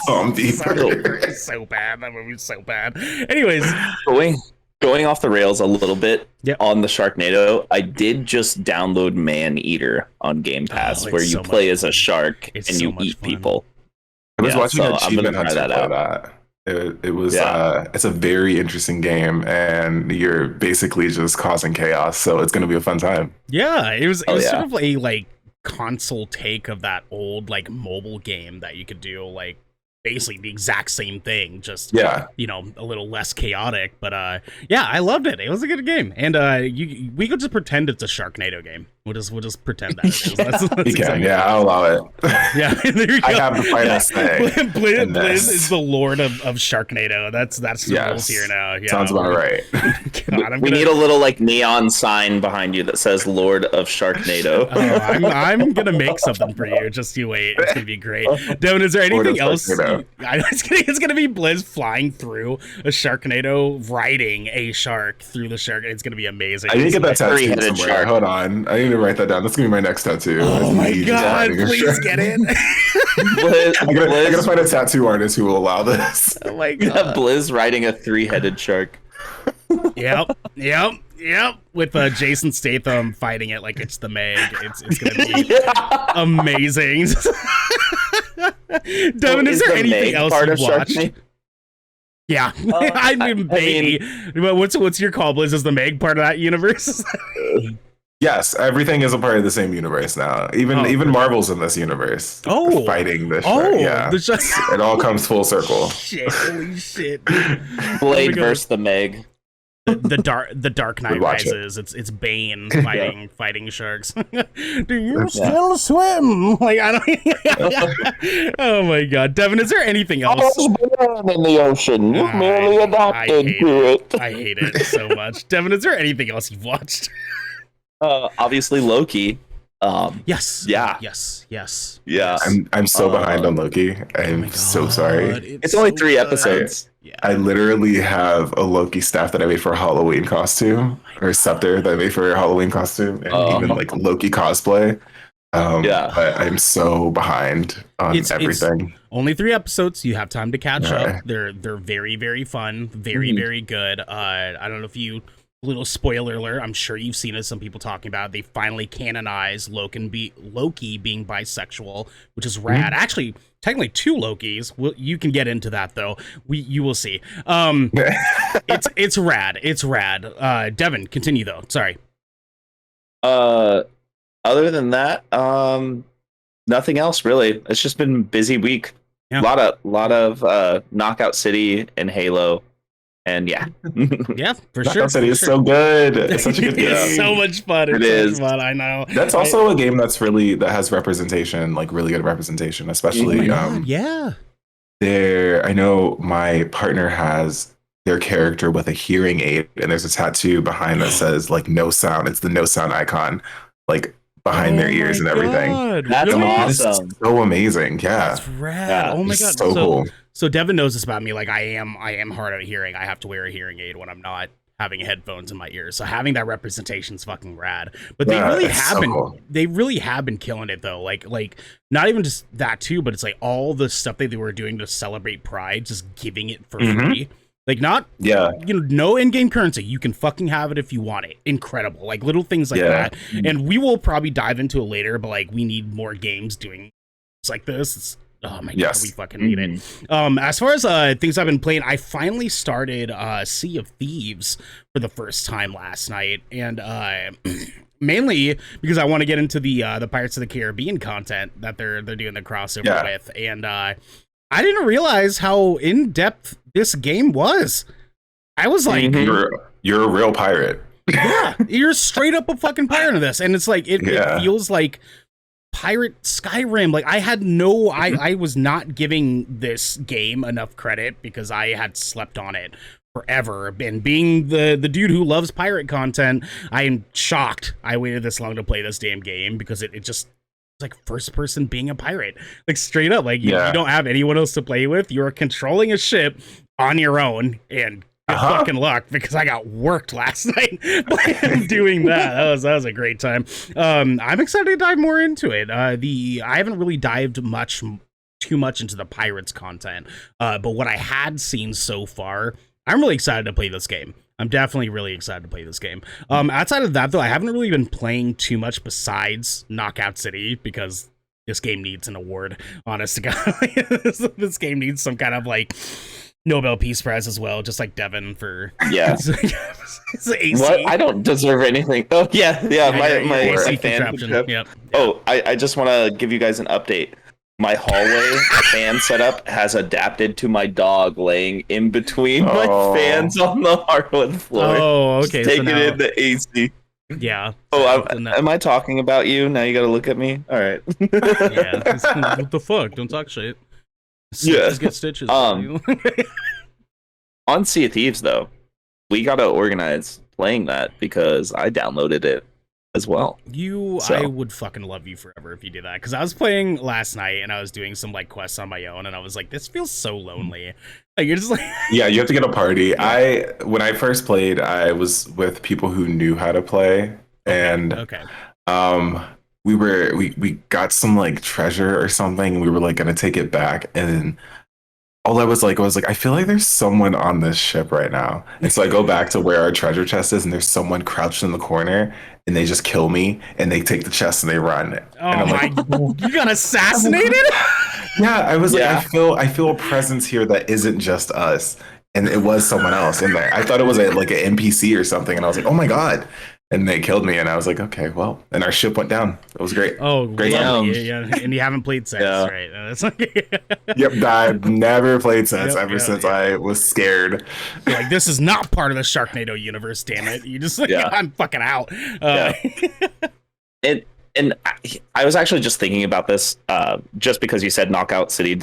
Zombiever. So bad. That movie's so bad. Anyways, Going off the rails a little bit on the Sharknado, I did just download Man Eater on Game Pass, where you play as a shark and you eat people. I was watching Achievement Hunter play that. It was it's a very interesting game, and you're basically just causing chaos, so it's going to be a fun time. Yeah, it was sort of a like console take of that old like mobile game that you could do like basically the exact same thing, just a little less chaotic. But I loved it. It was a good game, and we could just pretend it's a Sharknado game. We'll just pretend that it is. That's exactly I'll allow it. Yeah, there you go. I have the final say. Blizz is the lord of Sharknado. That's the rules here now. Yeah, sounds about right. God, we need a little like neon sign behind you that says Lord of Sharknado. I'm gonna make something for you. Just you wait. It's gonna be great. Devin, is there anything else? It's gonna be Blizz flying through a Sharknado, riding a shark through the shark. It's gonna be amazing. I didn't get that tattoo somewhere. Hold on, I need to to write that down. That's gonna be my next tattoo. Oh my god, please get it. I gotta find a tattoo artist who will allow this. Oh my god. Blizz riding a 3-headed shark. Yep. With Jason Statham fighting it like it's the Meg. It's gonna be amazing. Devin, is there anything else you've watched? Yeah, I mean, baby. But what's your call, Blizz? Is the Meg part of that universe? Yes, everything is a part of the same universe now. Even Marvel's in this universe. Oh, fighting this. Yeah, it all comes full circle. Shit! Holy shit! Blade versus the Meg. The Dark Knight Rises. It's Bane fighting sharks. Do you still swim? Like I don't. Oh my god, Devin, is there anything else? I was born in the ocean. You merely adapted to it. I hate it so much. Devin, is there anything else you've watched? Obviously Loki. Yes. Yeah. Yes. Yeah. I'm so behind on Loki. I'm so sorry. It's only 3 episodes. Yeah. I literally have a Loki staff that I made for a Halloween costume, or a scepter that I made for a Halloween costume, and even like Loki cosplay. But I'm so behind on everything. It's only 3 episodes. You have time to catch up. They're very, very fun. Very, very good. I don't know if you. Little spoiler alert, I'm sure you've seen it, some people talking about it. They finally canonized Loki being bisexual, which is rad. Actually, technically 2 Lokis. You can get into that though. You will see. It's rad. It's rad. Devin, continue though. Sorry. Other than that, nothing else really. It's just been a busy week. Yeah. Lot of Knockout City and Halo. And yeah, for sure. Knockout City is so good. It's such a good game. It's so much fun. It is. Fun, I know. That's also a game that has representation, like really good representation, especially. I know my partner has their character with a hearing aid, and there's a tattoo behind that says like no sound. It's the no sound icon, like behind their ears and everything. That's awesome. It's so amazing. Yeah. That's rad. Yeah. Oh my god. So cool. So Devin knows this about me. Like I am hard of hearing. I have to wear a hearing aid when I'm not having headphones in my ears. So having that representation is fucking rad. But they really have been cool. They really have been killing it though. Like not even just that too, but it's like all the stuff that they were doing to celebrate Pride, just giving it for free. Like no in-game currency. You can fucking have it if you want it. Incredible. Like little things like that. And we will probably dive into it later, but like we need more games doing things like this. Oh my god, we fucking need it. As far as things I've been playing, I finally started Sea of Thieves for the first time last night, and mainly because I want to get into the Pirates of the Caribbean content that they're doing the crossover with, and I didn't realize how in depth this game was. I was like, you're a real pirate. Yeah, you're straight up a fucking pirate in this, and it's like it feels like Pirate Skyrim. Like I was not giving this game enough credit because I had slept on it forever. And being the dude who loves pirate content, I am shocked I waited this long to play this damn game because it just like first person being a pirate. Like straight up, like you don't have anyone else to play with. You're controlling a ship on your own, and good fucking luck because I got worked last night doing that. That was a great time. I'm excited to dive more into it. I haven't really dived too much into the Pirates content, but what I had seen so far, I'm really excited to play this game. I'm definitely really excited to play this game. Outside of that, though, I haven't really been playing too much besides Knockout City because this game needs an award, honest to God. This game needs some kind of like Nobel Peace Prize as well, just like Devin for it's AC. What? I don't deserve anything. Oh my AC fan. Yep. Oh, I just want to give you guys an update. My hallway fan setup has adapted to my dog laying in between my fans on the hardwood floor. Oh, okay. Just taking in the AC. Yeah. Oh, am I talking about you? Now you got to look at me. All right. What the fuck? Don't talk shit. Just get stitches. On Sea of Thieves, though, we got to organize playing that because I downloaded it as well. I would fucking love you forever if you did that, because I was playing last night and I was doing some like quests on my own and I was like, this feels so lonely. Like you're just like you have to get a party. When I first played, I was with people who knew how to play, and We got some like treasure or something, and we were like gonna take it back, and then all I was like, I feel like there's someone on this ship right now. And so I go back to where our treasure chest is, and there's someone crouched in the corner, and they just kill me, and they take the chest and they run. And I'm like, you got assassinated? yeah, I was Yeah. like, I feel a presence here that isn't just us. And it was someone else in there. I thought it was like an NPC or something, and I was like, oh my God. And they killed me, and I was like, okay, well, and our ship went down. It was great. Oh, Great yeah, time. yeah, and you haven't played since, Yeah. right? That's like, Yep, I've never played since, Yep, ever yep, since yep. I was scared. like, this is not part of the Sharknado universe, damn it. You just like, Yeah. I'm fucking out. And I was actually just thinking about this, just because you said Knockout City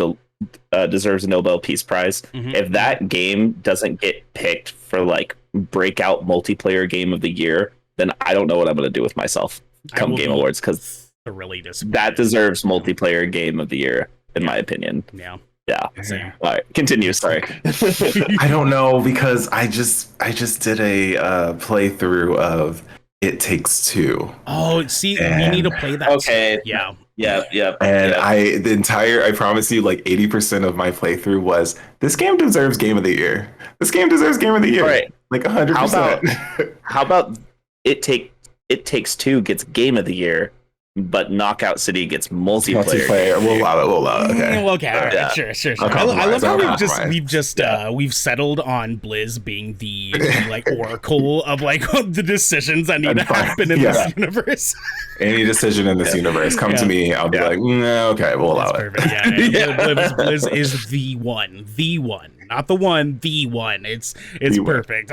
deserves a Nobel Peace Prize. Mhm. If that game doesn't get picked for like breakout multiplayer game of the year, then I don't know what I'm going to do with myself I come will Game be Awards, because thoroughly disappointed. that deserves multiplayer game of the year, in my opinion. Yeah. Yeah. Same. All right, continue. Sorry. I don't know, because I just did a playthrough of It Takes Two, Oh, see, we And- need to play that. Okay. Yeah. Yeah. and yeah. I promise you, like 80% of my playthrough was, this game deserves Game of the Year. This game deserves Game of the Year. All right. Like 100%. How about It Takes Two gets Game of the Year, but Knockout City gets multiplayer. We'll allow it. Okay. Well, okay, all right, Yeah. sure. I'll I love compromise, how I'll we've just we've settled on Blizz being the like oracle of like the decisions that need to happen in this universe. Any decision in this universe, come to me. I'll be like, okay, we'll allow That's it. perfect. Yeah. Blizz is the one, not the one, the one. It's The one. perfect.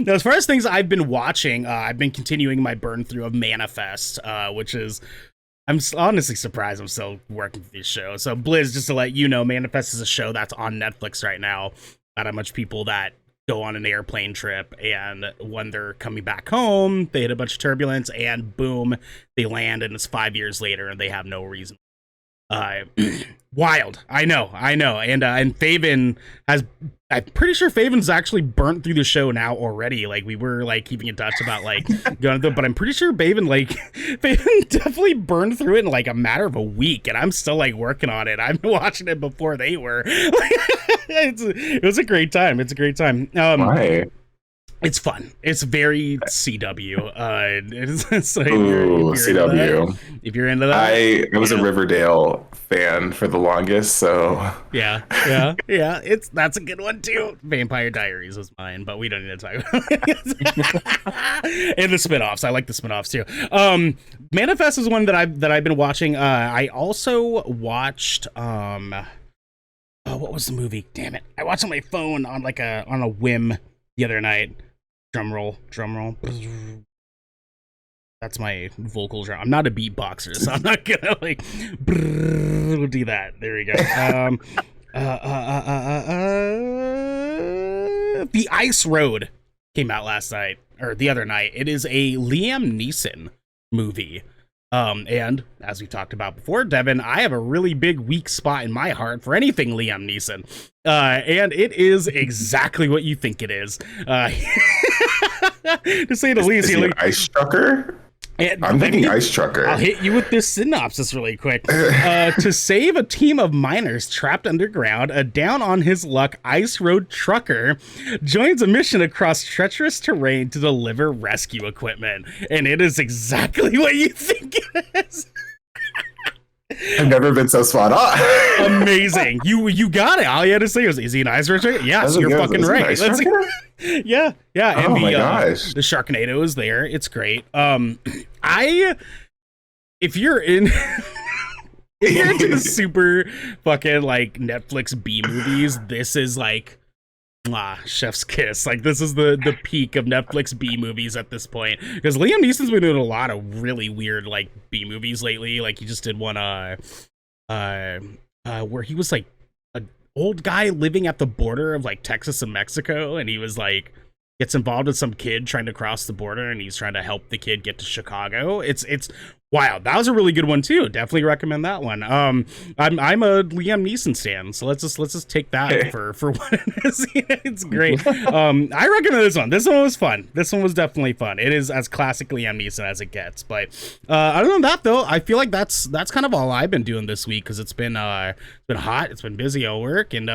Now, as far as things I've been watching, I've been continuing my burn through of Manifest, which is, I'm honestly surprised I'm still working through this show. So Blizz, just to let you know, Manifest is a show that's on Netflix right now. Not that much people that go on an airplane trip, and when they're coming back home, they hit a bunch of turbulence, and boom, they land, and it's 5 years later, and they have no reason. Wild. I know. And Faven has, I'm pretty sure Faven's actually burnt through the show now already. Like, we were like keeping in touch about like going through, but I'm pretty sure Faven definitely burned through it in like a matter of a week, and I'm still like working on it. I've been watching it before they were. It was a great time. It's a great time. Why? It's fun. It's very CW. It's like, Ooh, if you're into CW. that- if you're into that, I was a Riverdale fan for the longest, so yeah. That's a good one too. Vampire Diaries was mine, but we don't need to talk about it. And the spinoffs. I like the spinoffs too. Manifest is one that I've been watching. I also watched what was the movie? Damn it! I watched on my phone on a whim the other night. Drum roll. That's my vocal drum. I'm not a beatboxer, so I'm not gonna like do that. There we go. The Ice Road came out last night, or the other night. It is a Liam Neeson movie. And as we talked about before, Devin, I have a really big weak spot in my heart for anything Liam Neeson. And it is exactly what you think it is. To say the least, is he an ice trucker? I'm thinking Ice Trucker. I'll hit you with this synopsis really quick. To save a team of miners trapped underground, a down-on-his-luck ice road trucker joins a mission across treacherous terrain to deliver rescue equipment. And it is exactly what you think it is. I've never been so spot on. Amazing. You got it. All you had to say was, is he an ice road trucker? Yes, you're fucking right. Yeah. And Oh my gosh. the Sharknado is there. It's great. If you're in if you're into the super fucking like Netflix B movies, this is like chef's kiss. Like, this is the peak of Netflix B movies at this point, because Liam Neeson's been doing a lot of really weird like B movies lately. Like, he just did one where he was like an old guy living at the border of like Texas and Mexico, and he was like gets involved with some kid trying to cross the border, and he's trying to help the kid get to Chicago. It's wild. That was a really good one too. Definitely recommend that one. I'm a Liam Neeson stan, so let's just take that for what it is. It's great. I recommend this one. This one was fun. This one was definitely fun. It is as classic Liam Neeson as it gets. But other than that, though, I feel like that's kind of all I've been doing this week, because it's been hot. It's been busy at work, and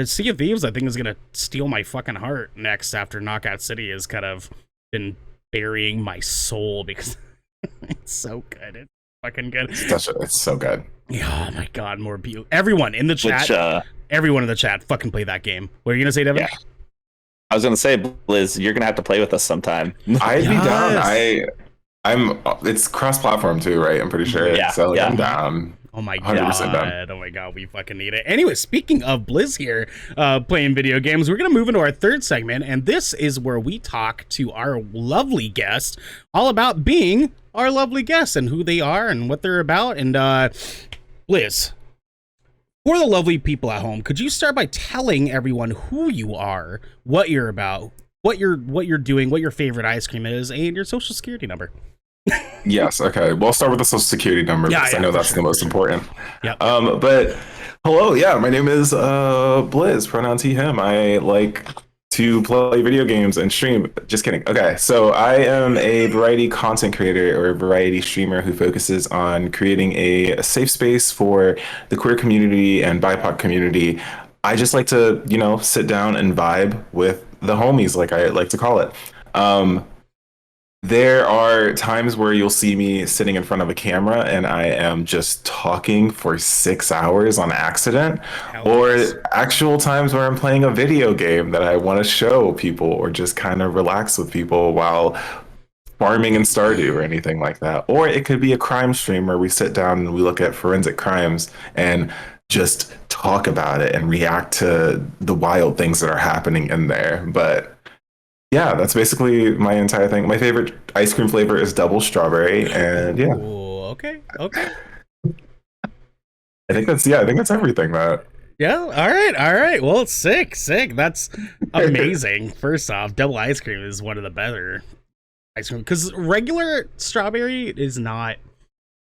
Sea of Thieves, I think, is gonna steal my fucking heart next, after Knockout City has kind of been burying my soul, because it's so good. It's fucking good. It's so good. Yeah, oh my god, more beauty. Everyone in the chat, everyone in the chat, fucking play that game. What are you gonna say, Devin? Yeah. I was gonna say, Blizz, you're gonna have to play with us sometime. I'd be down. It's cross-platform too, right? I'm pretty sure. Yeah. So I'm down. Oh my god! Oh my god! We fucking need it. Anyway, speaking of Blizz here, playing video games, we're gonna move into our third segment, and this is where we talk to our lovely guest all about being our lovely guests and who they are and what they're about. And Blizz, for the lovely people at home, could you start by telling everyone who you are, what you're about, what you're doing, what your favorite ice cream is, and your social security number? Yes. Okay. Well, I'll start with the social security number, because I know that's the most important. Yeah. But hello. Yeah. My name is Blizz, pronouns he, him. I like to play video games and stream. Just kidding. Okay. So I am a variety content creator, or a variety streamer, who focuses on creating a safe space for the queer community and BIPOC community. I just like to, sit down and vibe with the homies, like I like to call it. There are times where you'll see me sitting in front of a camera and I am just talking for 6 hours on accident, or actual times where I'm playing a video game that I want to show people, or just kind of relax with people while farming in Stardew or anything like that. Or it could be a crime stream where we sit down and we look at forensic crimes and just talk about it and react to the wild things that are happening in there. But yeah, that's basically my entire thing. My favorite ice cream flavor is double strawberry, and yeah. Ooh, okay. I think that's everything, Matt. Yeah, all right. Well, sick. That's amazing. First off, double ice cream is one of the better ice cream, because regular strawberry is not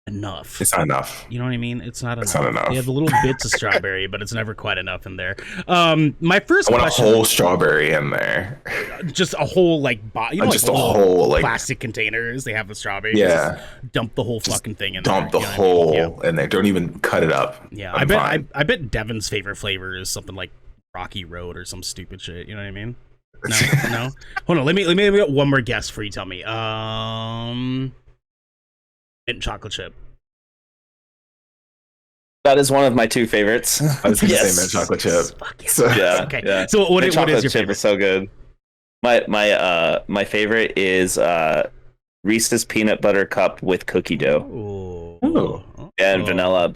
enough. It's not enough. You know what I mean? It's not not enough. They have the little bits of strawberry, but it's never quite enough in there. My first I want question, a whole strawberry in there. Just a whole just a whole plastic containers. They have the strawberry. Yeah. Just dump the whole fucking thing in dump there. Dump the whole in there. Don't even cut it up. Yeah, I bet Devin's favorite flavor is something like Rocky Road or some stupid shit. You know what I mean? No. Hold on. Let me get one more guess for you. Tell me. Mint chocolate chip. That is one of my two favorites. I was going to say mint chocolate chip. So, yeah. Okay. Yeah. So what is your chip favorite? Is so good. My favorite is Reese's peanut butter cup with cookie dough. Ooh. And vanilla,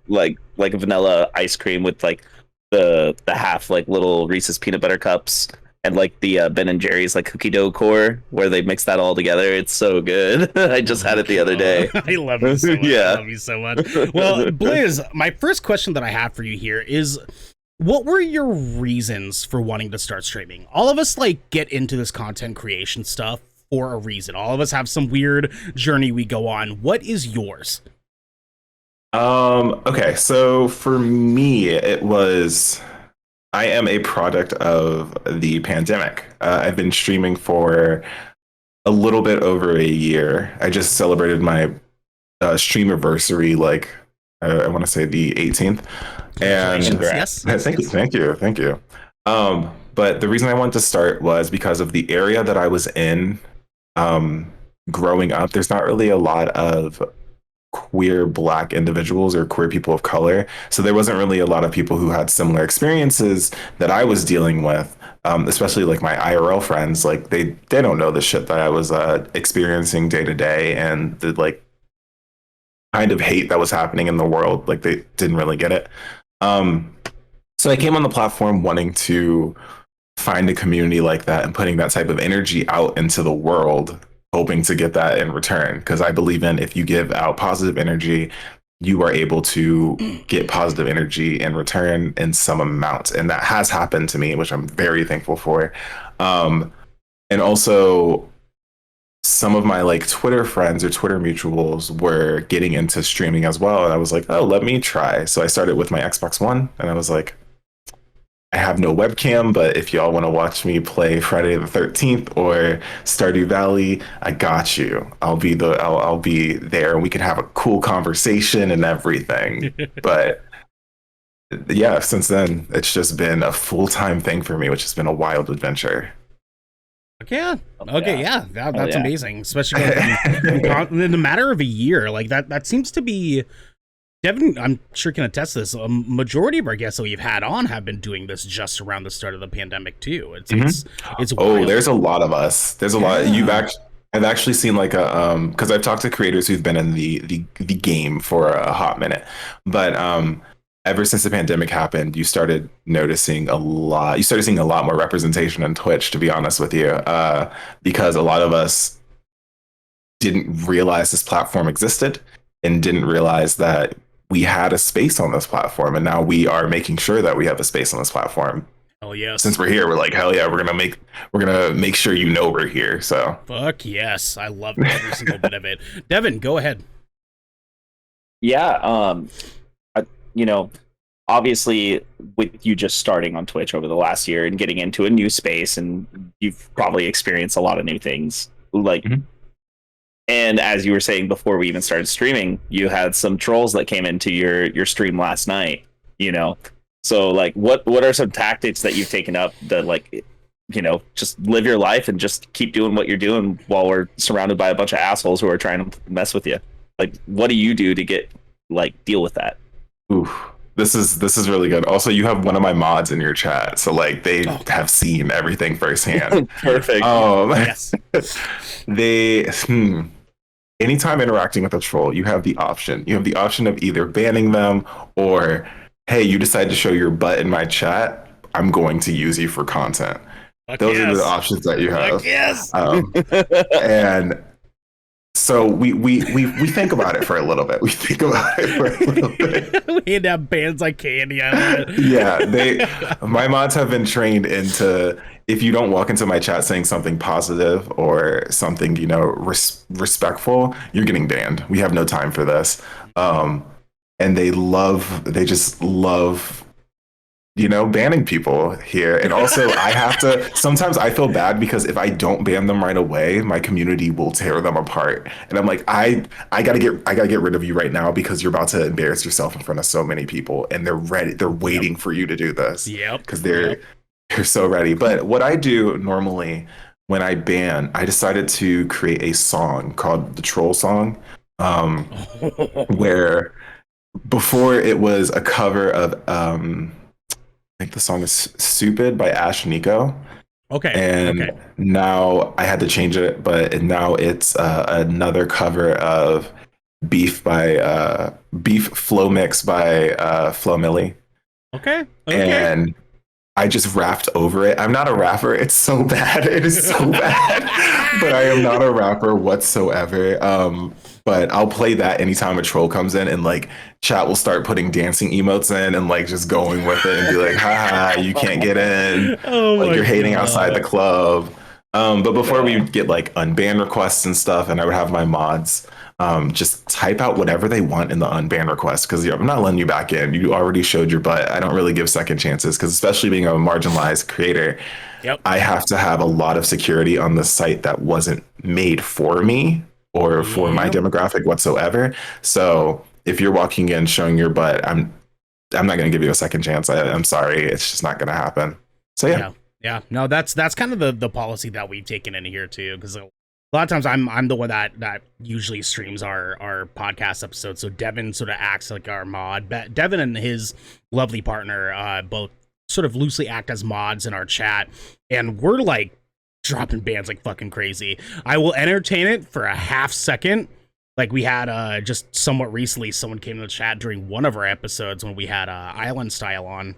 like a vanilla ice cream with like the half like little Reese's peanut butter cups. And like the Ben and Jerry's like cookie dough core, where they mix that all together. It's so good. I just had it the other day. I love you so much. Yeah. I love you so much. Well, Blizz, my first question that I have for you here is, what were your reasons for wanting to start streaming? All of us get into this content creation stuff for a reason. All of us have some weird journey we go on. What is yours? Okay, so for me, it was, I am a product of the pandemic. I've been streaming for a little bit over a year. I just celebrated my streamiversary, I want to say the 18th. And yes. Thank you. But the reason I wanted to start was because of the area that I was in. Growing up, there's not really a lot of queer Black individuals or queer people of color, so there wasn't really a lot of people who had similar experiences that I was dealing with, especially my IRL friends. They don't know the shit that I was experiencing day to day, and the kind of hate that was happening in the world. They didn't really get it. So I came on the platform wanting to find a community like that and putting that type of energy out into the world, hoping to get that in return, because I believe in, if you give out positive energy, you are able to get positive energy in return in some amount. And that has happened to me, which I'm very thankful for. And also, some of my like Twitter friends or Twitter mutuals were getting into streaming as well. And I was like, oh, let me try. So I started with my Xbox One, and I was like, I have no webcam, but if y'all want to watch me play Friday the 13th or Stardew Valley, I got you. I'll be there, and we can have a cool conversation and everything. But yeah, since then, it's just been a full-time thing for me, which has been a wild adventure. Yeah. Okay. Yeah. That's amazing. Especially in a matter of a year. Like that seems to be. Devin, I'm sure can attest to this. A majority of our guests that we've had on have been doing this just around the start of the pandemic too. It's wild. There's a lot of us. There's a lot. I've actually seen like because I've talked to creators who've been in the game for a hot minute, but ever since the pandemic happened, you started noticing a lot. You started seeing a lot more representation on Twitch, to be honest with you, because a lot of us didn't realize this platform existed and didn't realize that we had a space on this platform, and now we are making sure that we have a space on this platform. Hell yes. Since we're here, we're like, hell yeah, we're gonna make sure you know we're here. So fuck yes, I love every single bit of it. Devin, go ahead. Yeah, obviously with you just starting on Twitch over the last year and getting into a new space, and you've probably experienced a lot of new things. Like, and as you were saying before we even started streaming, you had some trolls that came into your stream last night, So like, what are some tactics that you've taken up that, like, just live your life and just keep doing what you're doing while we're surrounded by a bunch of assholes who are trying to mess with you? Like, what do you do to deal with that? Oof. This is really good. Also, you have one of my mods in your chat, so like they have seen everything firsthand. Perfect. Yes. Anytime interacting with a troll, you have the option. You have the option of either banning them or, hey, you decide to show your butt in my chat, I'm going to use you for content. Those are the options that you have. Yes. And so we think about it for a little bit. We think about it for a little bit. We hand out bands like candy. Yeah, my mods have been trained into, if you don't walk into my chat saying something positive or something, respectful, you're getting banned. We have no time for this. And they just love banning people here. And also sometimes I feel bad because if I don't ban them right away, my community will tear them apart. And I'm like, I gotta get rid of you right now because you're about to embarrass yourself in front of so many people, and they're waiting for you to do this. Yep. Because they're so ready. But what I do normally when I ban, I decided to create a song called the Troll Song, where before it was a cover of I think the song is Stupid by Ash Nico. Okay. And now I had to change it, but now it's another cover of Beef Flow Mix by Flo Milli. Okay. And I just rapped over it. I'm not a rapper. It's so bad. It is so bad. But I am not a rapper whatsoever. But I'll play that anytime a troll comes in, and like chat will start putting dancing emotes in and like just going with it and be like, haha, you can't get in. Like you're hating outside the club. But before we get like unban requests and stuff, and I would have my mods just type out whatever they want in the unban request, because I'm not letting you back in. You already showed your butt. I don't really give second chances, because especially being a marginalized creator, I have to have a lot of security on the site that wasn't made for me or for my demographic whatsoever. So if you're walking in showing your butt, I'm not going to give you a second chance. I'm sorry, it's just not going to happen. So yeah. No, that's kind of the policy that we've taken in here too, because a lot of times I'm the one that usually streams our podcast episodes. So Devin sort of acts like our mod. Devin and his lovely partner both sort of loosely act as mods in our chat, and we're like dropping bands like fucking crazy. I will entertain it for a half second. Like we had just somewhat recently, someone came in the chat during one of our episodes when we had Island Style on.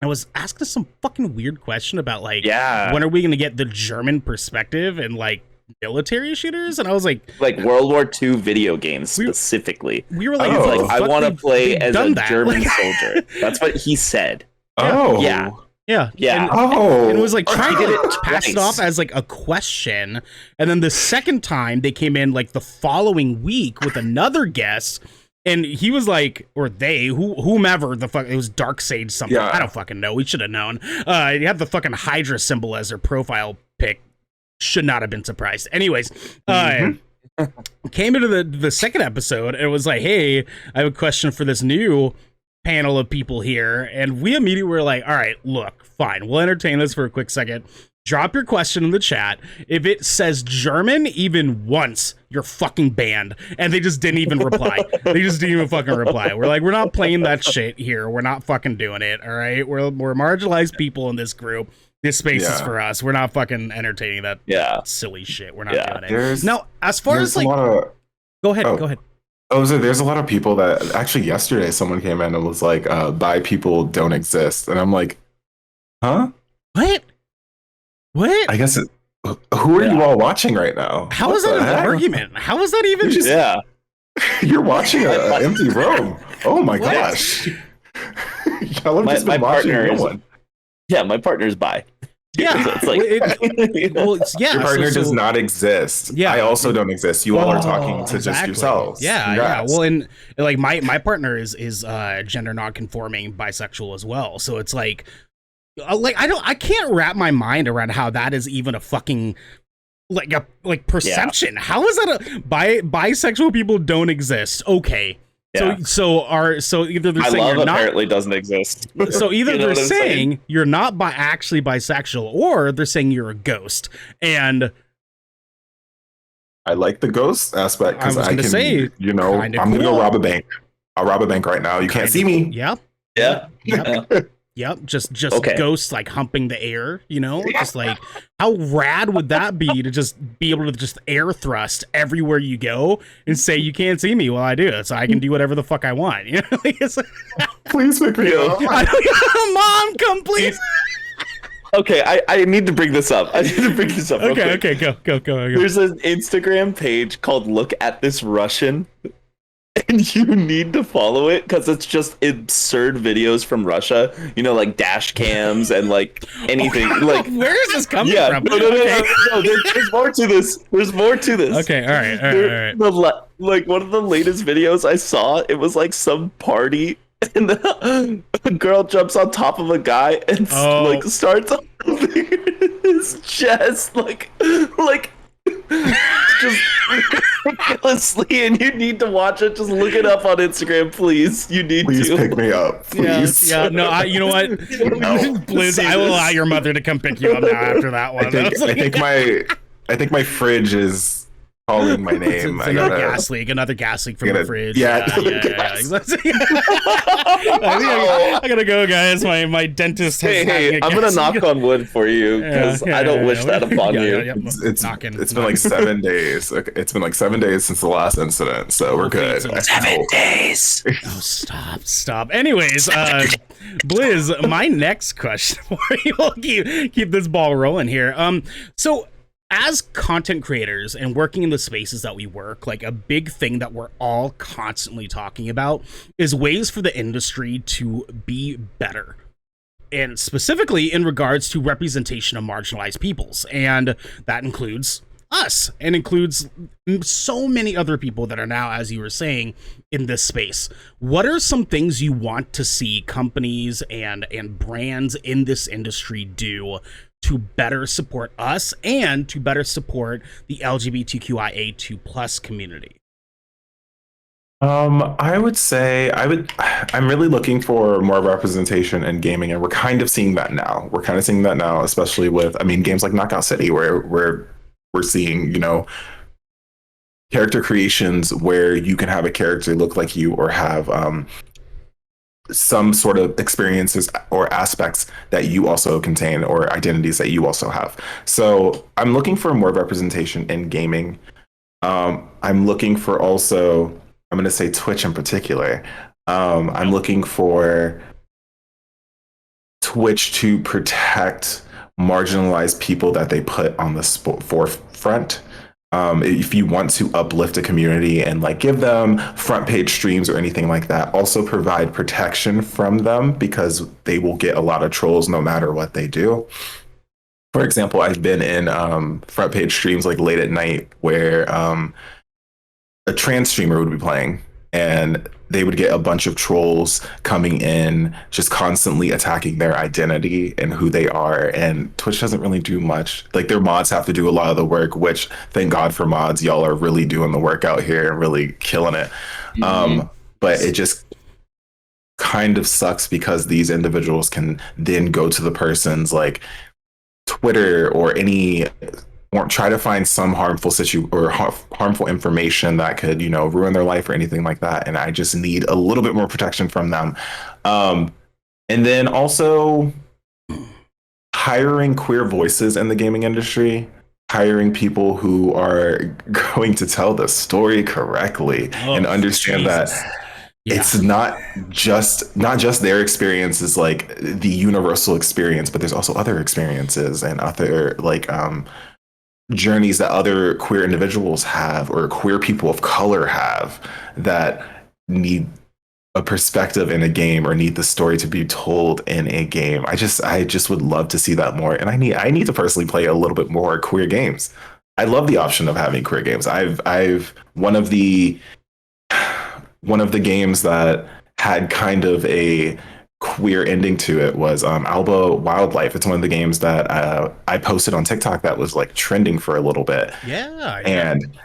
I was asking some fucking weird question about like, when are we gonna get the German perspective? And like, military shooters, and I was like World War II video games specifically. We were like, He's like, I want to play as a German like, soldier. That's what he said. Oh, yeah. Yeah. Yeah. And it was like trying did to it pass it twice. off as like a question. And then the second time they came in like the following week with another guest. And he was like, or they, whomever the fuck, it was Dark Sage something. Yeah. I don't fucking know. We should have known. He had the fucking Hydra symbol as their profile pic. Should not have been surprised. Anyways, came into the second episode and it was like, hey, I have a question for this new panel of people here. And we immediately were like, all right, look, fine. We'll entertain this for a quick second. Drop your question in the chat. If it says German even once, you're fucking banned. And they just didn't even reply. They just didn't even fucking reply. We're like, we're not playing that shit here. We're not fucking doing it. All right. We're marginalized people in this group. This space is for us. We're not fucking entertaining that silly shit. We're not doing it. Now, as far as like, go ahead. Oh, so there's a lot of people that actually yesterday someone came in and was like, bi people don't exist. And I'm like, huh? What? I guess who are you all watching right now? How is that an argument? How is that even? You're watching an empty room. Oh my gosh. Y'all have just been watching no one. Yeah, my partner's bi. Yeah, so it's like, your partner does not exist. Yeah, I also don't exist. You all are talking to just yourselves. Yeah, Congrats. Well, and like my partner is gender non-conforming bisexual as well. So it's like I can't wrap my mind around how that is even a fucking perception. Yeah. How is that bisexual people don't exist? Okay. Yeah. So either they're saying you're not, apparently doesn't exist. So either they're saying you're not actually bisexual, or they're saying you're a ghost. And I like the ghost aspect because I can say, I'm gonna go rob a bank. I'll rob a bank right now. You can't see me. Yep. Yep, just ghosts like humping the air, just like how rad would that be to just be able to just air thrust everywhere you go and say you can't see me while I do it, so I can do whatever the fuck I want. Please pick me up. Mom, come please. Okay, I need to bring this up. Okay, go. There's an Instagram page called Look at This Russian. And you need to follow it because it's just absurd videos from Russia, like dash cams and like anything. Like, where is this coming from? No. There's more to this. Okay, all right. Like one of the latest videos I saw, it was like some party, and a girl jumps on top of a guy and like starts his chest, like. Just ridiculously, and you need to watch it. Just look it up on Instagram, please. Please pick me up, please. Yeah. No, you know what, Blizz, I will allow your mother to come pick you up now after that one. I think my fridge is calling my name. Another gas leak from the fridge. Yeah. Exactly. I gotta go, guys. My dentist has Hey, I'm gonna knock on wood for you because I don't wish that upon you. It's been like 7 days. It's been like 7 days since the last incident, so we're good. 7 days. Oh, stop. Anyways, Blizz, my next question for you. We'll keep this ball rolling here. So, as content creators and working in the spaces that we work, like a big thing that we're all constantly talking about is ways for the industry to be better. And specifically in regards to representation of marginalized peoples. And that includes us and includes so many other people that are now, as you were saying, in this space. What are some things you want to see companies and brands in this industry do to better support us and to better support the LGBTQIA2 plus community? I would say I'm really looking for more representation in gaming, and we're kind of seeing that now. Especially with, games like Knockout City, where we're seeing, character creations where you can have a character look like you or have some sort of experiences or aspects that you also contain or identities that you also have. So I'm looking for more representation in gaming. I'm looking for also, I'm going to say Twitch in particular. I'm looking for Twitch to protect marginalized people that they put on the forefront. If you want to uplift a community and like give them front page streams or anything like that, also provide protection from them, because they will get a lot of trolls no matter what they do. For example, I've been in front page streams like late at night where a trans streamer would be playing, and they would get a bunch of trolls coming in, just constantly attacking their identity and who they are. And Twitch doesn't really do much. Like, their mods have to do a lot of the work, which thank God for mods. Y'all are really doing the work out here and really killing it. But it just kind of sucks because these individuals can then go to the person's like Twitter or try to find some harmful harmful information that could, ruin their life or anything like that. And I just need a little bit more protection from them. And then also hiring queer voices in the gaming industry, hiring people who are going to tell the story correctly and understand that it's not just their experience is like the universal experience, but there's also other experiences and other like journeys that other queer individuals have or queer people of color have that need a perspective in a game or need the story to be told in a game. I just would love to see that more. And I need to personally play a little bit more queer games. I love the option of having queer games. I've one of the games that had kind of a queer ending to it was Alba Wildlife. It's one of the games that I posted on TikTok that was like trending for a little bit. And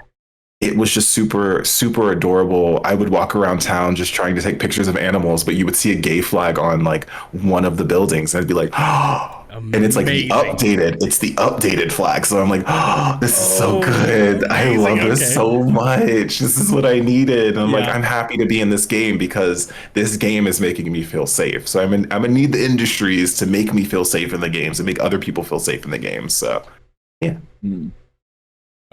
it was just super, super adorable. I would walk around town just trying to take pictures of animals, but you would see a gay flag on like one of the buildings, and I'd be like, oh. And it's like the updated flag. So I'm like, oh, this is so good. I love this so much. This is what I needed. And I'm like, I'm happy to be in this game because this game is making me feel safe. So I'm gonna need the industries to make me feel safe in the games and make other people feel safe in the games. So yeah.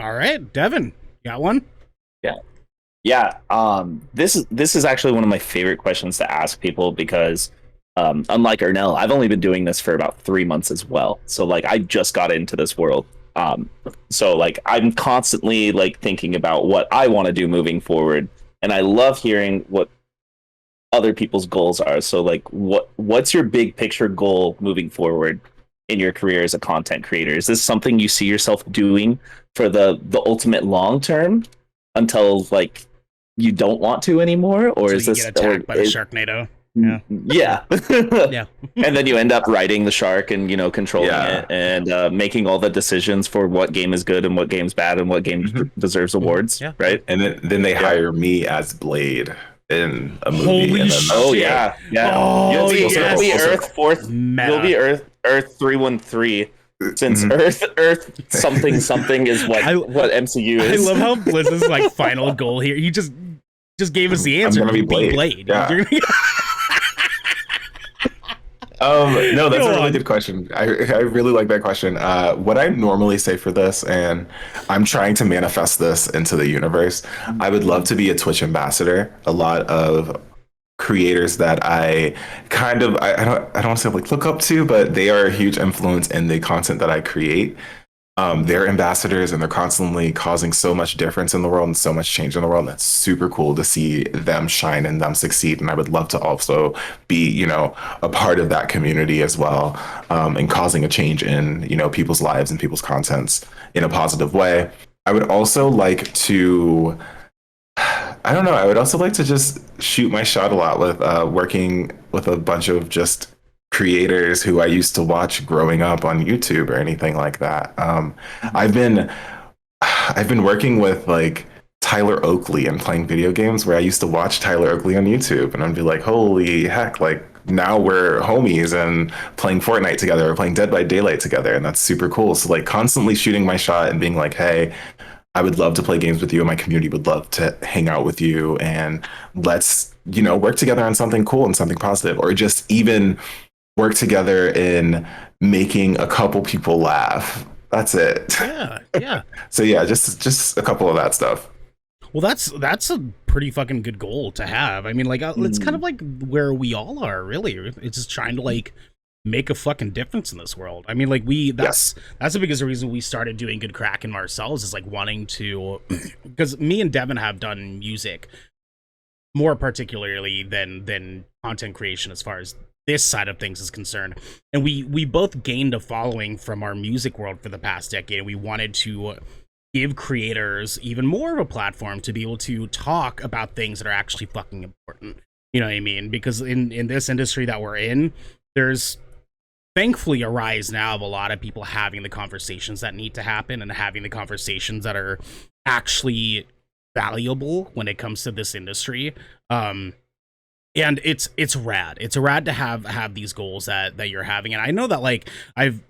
All right, Devin, got one? Yeah. This is actually one of my favorite questions to ask people because unlike Ernell, I've only been doing this for about 3 months as well. So like I just got into this world. So like I'm constantly like thinking about what I want to do moving forward. And I love hearing what other people's goals are. So like what's your big picture goal moving forward in your career as a content creator? Is this something you see yourself doing for the ultimate long term until like you don't want to anymore? Or is this get attacked by the Sharknado? Yeah. And then you end up riding the shark and controlling it and making all the decisions for what game is good and what game's bad and what game deserves awards, right? And then they hire me as Blade in a movie. Holy shit. Oh yeah. You'll be Earth 4th. You'll be Earth 313. Since Earth something is what MCU is. I love how Blizz's like final goal here. He just gave us the answer. I'm gonna be Blade. Yeah. No, that's a really good question. I really like that question. What I normally say for this, and I'm trying to manifest this into the universe, I would love to be a Twitch ambassador. A lot of creators that I don't want to say like look up to, but they are a huge influence in the content that I create. They're ambassadors and they're constantly causing so much difference in the world and so much change in the world. That's super cool to see them shine and them succeed. And I would love to also be, a part of that community as well, and causing a change in, people's lives and people's contents in a positive way. I would also like to, I would also like to just shoot my shot a lot with working with a bunch of just creators who I used to watch growing up on YouTube or anything like that. I've been working with like Tyler Oakley and playing video games where I used to watch Tyler Oakley on YouTube and I'd be like, holy heck, like now we're homies and playing Fortnite together or playing Dead by Daylight together, and that's super cool. So like constantly shooting my shot and being like, hey, I would love to play games with you and my community would love to hang out with you, and let's, work together on something cool and something positive, or just even work together in making a couple people laugh. That's it. Yeah. So yeah, just a couple of that stuff. Well, that's a pretty fucking good goal to have. I mean, like it's kind of like where we all are, really. It's just trying to like make a fucking difference in this world. I mean, like that's the biggest reason we started doing Good Kraken ourselves, is like wanting to, because me and Devin have done music more particularly than content creation as far as this side of things is concerned, and we both gained a following from our music world for the past decade. We wanted to give creators even more of a platform to be able to talk about things that are actually fucking important. You know what I mean? Because in this industry that we're in, there's thankfully a rise now of a lot of people having the conversations that need to happen and having the conversations that are actually valuable when it comes to this industry. And it's rad. It's rad to have these goals that you're having. And I know that, like, I've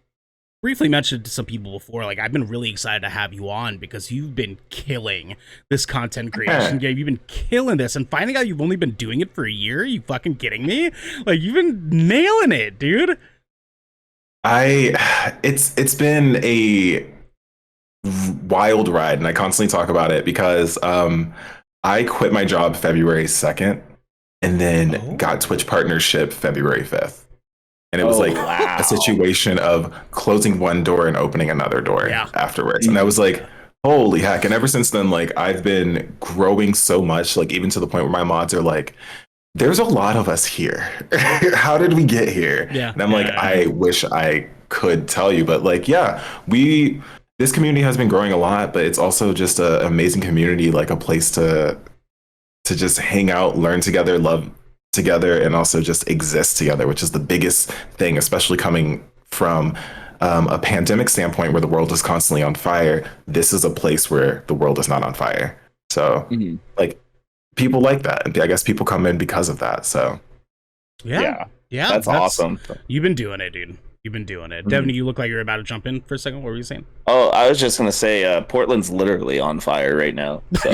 briefly mentioned to some people before, like, I've been really excited to have you on because you've been killing this content creation game. You've been killing this, and finding out you've only been doing it for a year. Are you fucking kidding me? Like, you've been nailing it, dude. It's been a wild ride, and I constantly talk about it because I quit my job February 2nd and then got Twitch partnership February 5th. And it was a situation of closing one door and opening another door afterwards. And I was like, holy heck. And ever since then, like, I've been growing so much, like, even to the point where my mods are like, there's a lot of us here. How did we get here? Yeah. And I'm I wish I could tell you, but like, this community has been growing a lot, but it's also just an amazing community, like a place to just hang out, learn together, love together, and also just exist together, which is the biggest thing, especially coming from a pandemic standpoint where the world is constantly on fire. This is a place where the world is not on fire. So like, people like that. And I guess people come in because of that. So yeah, that's awesome. You've been doing it, dude. You've been doing it. Devin, you look like you're about to jump in for a second. What were you saying? Oh, I was just going to say, Portland's literally on fire right now. So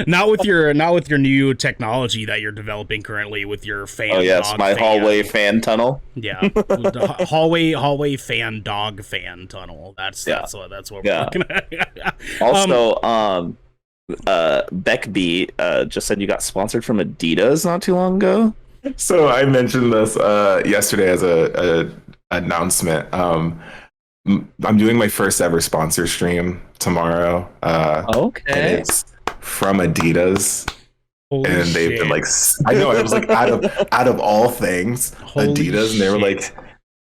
not with your new technology that you're developing currently with your fan. Oh yes, my hallway fan tunnel. Yeah, the hallway fan dog fan tunnel. That's what we're looking at. Also, Beck B just said you got sponsored from Adidas not too long ago. So I mentioned this yesterday as a announcement. I'm doing my first ever sponsor stream tomorrow. Okay. And it's from Adidas. Holy and they've been like, I know, I was like, out of all things, Adidas, and they were like,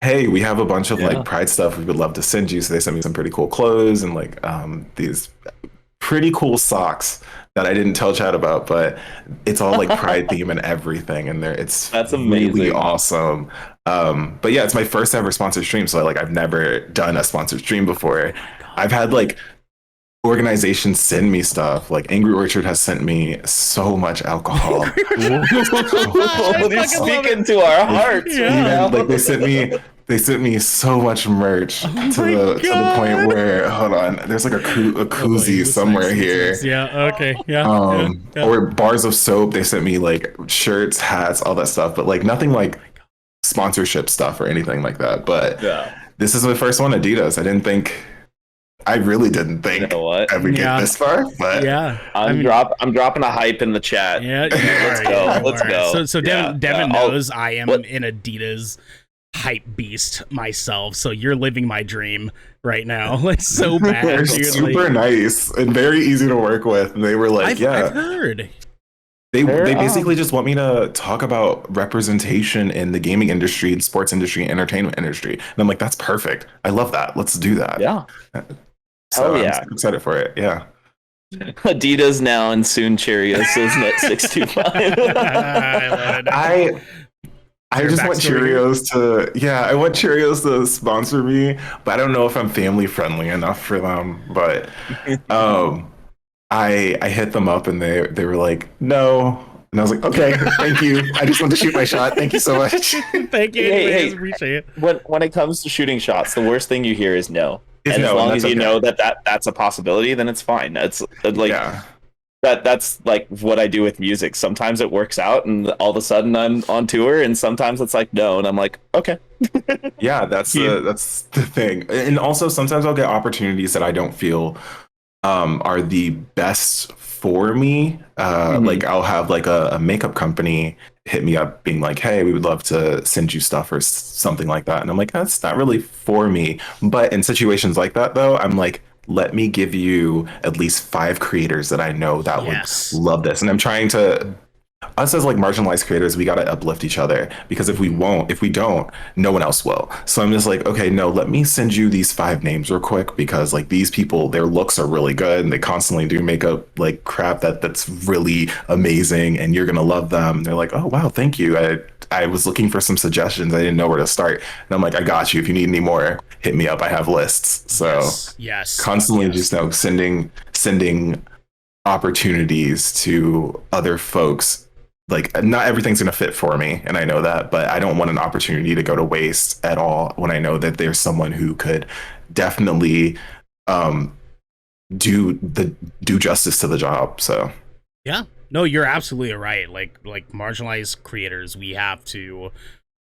hey, we have a bunch of like Pride stuff we would love to send you. So they sent me some pretty cool clothes and like these pretty cool socks that I didn't tell Chad about, but it's all like Pride theme and everything, and that's amazing, really awesome. But yeah, it's my first ever sponsored stream, so like I've never done a sponsored stream before. I've had like organizations send me stuff. Like Angry Orchard has sent me so much alcohol. They're speaking to our hearts. Even, like they sent me so much merch to the point where, hold on, there's like a koozie somewhere here. Yeah, okay, yeah. Or bars of soap. They sent me like shirts, hats, all that stuff, but like nothing like sponsorship stuff or anything like that. But this is my first one, Adidas. I really didn't think I would get this far, but I'm dropping a hype in the chat. Let's go. So Devin knows I am an Adidas hype beast myself, so you're living my dream right now. Like, so bad. They're super nice and very easy to work with. And they were like, I've heard. They basically just want me to talk about representation in the gaming industry, and sports industry, and entertainment industry. And I'm like, that's perfect. I love that. Let's do that. Yeah. So I'm excited for it. Yeah. Adidas now and soon Cheerios is net 625. I just want Cheerios I want Cheerios to sponsor me, but I don't know if I'm family friendly enough for them. But I hit them up and they were like, no. And I was like, okay, thank you. I just want to shoot my shot. Thank you so much. Thank you. Hey, appreciate it. When it comes to shooting shots, the worst thing you hear is no. And as long as you know that's a possibility, then it's fine. It's like that's like what I do with music. Sometimes it works out and all of a sudden I'm on tour, and sometimes it's like no, and I'm like, okay. Yeah, that's the thing. And also sometimes I'll get opportunities that I don't feel are the best for me. Like I'll have like a makeup company hit me up being like, hey, we would love to send you stuff or something like that. And I'm like, that's not really for me. But in situations like that, though, I'm like, let me give you at least 5 creators that I know that Yes. would love this. And I'm trying to, us as like marginalized creators, we got to uplift each other, because if we don't, no one else will. So I'm just like, okay, no, let me send you these 5 names real quick, because like these people, their looks are really good and they constantly do makeup like crap that's really amazing, and you're gonna love them. They're like, oh wow, thank you. I was looking for some suggestions. I didn't know where to start. And I'm like, I got you. If you need any more, hit me up. I have lists. So yes. constantly just sending opportunities to other folks. Like, not everything's going to fit for me, and I know that, but I don't want an opportunity to go to waste at all when I know that there's someone who could definitely do justice to the job. So yeah, no, you're absolutely right. Like marginalized creators, we have to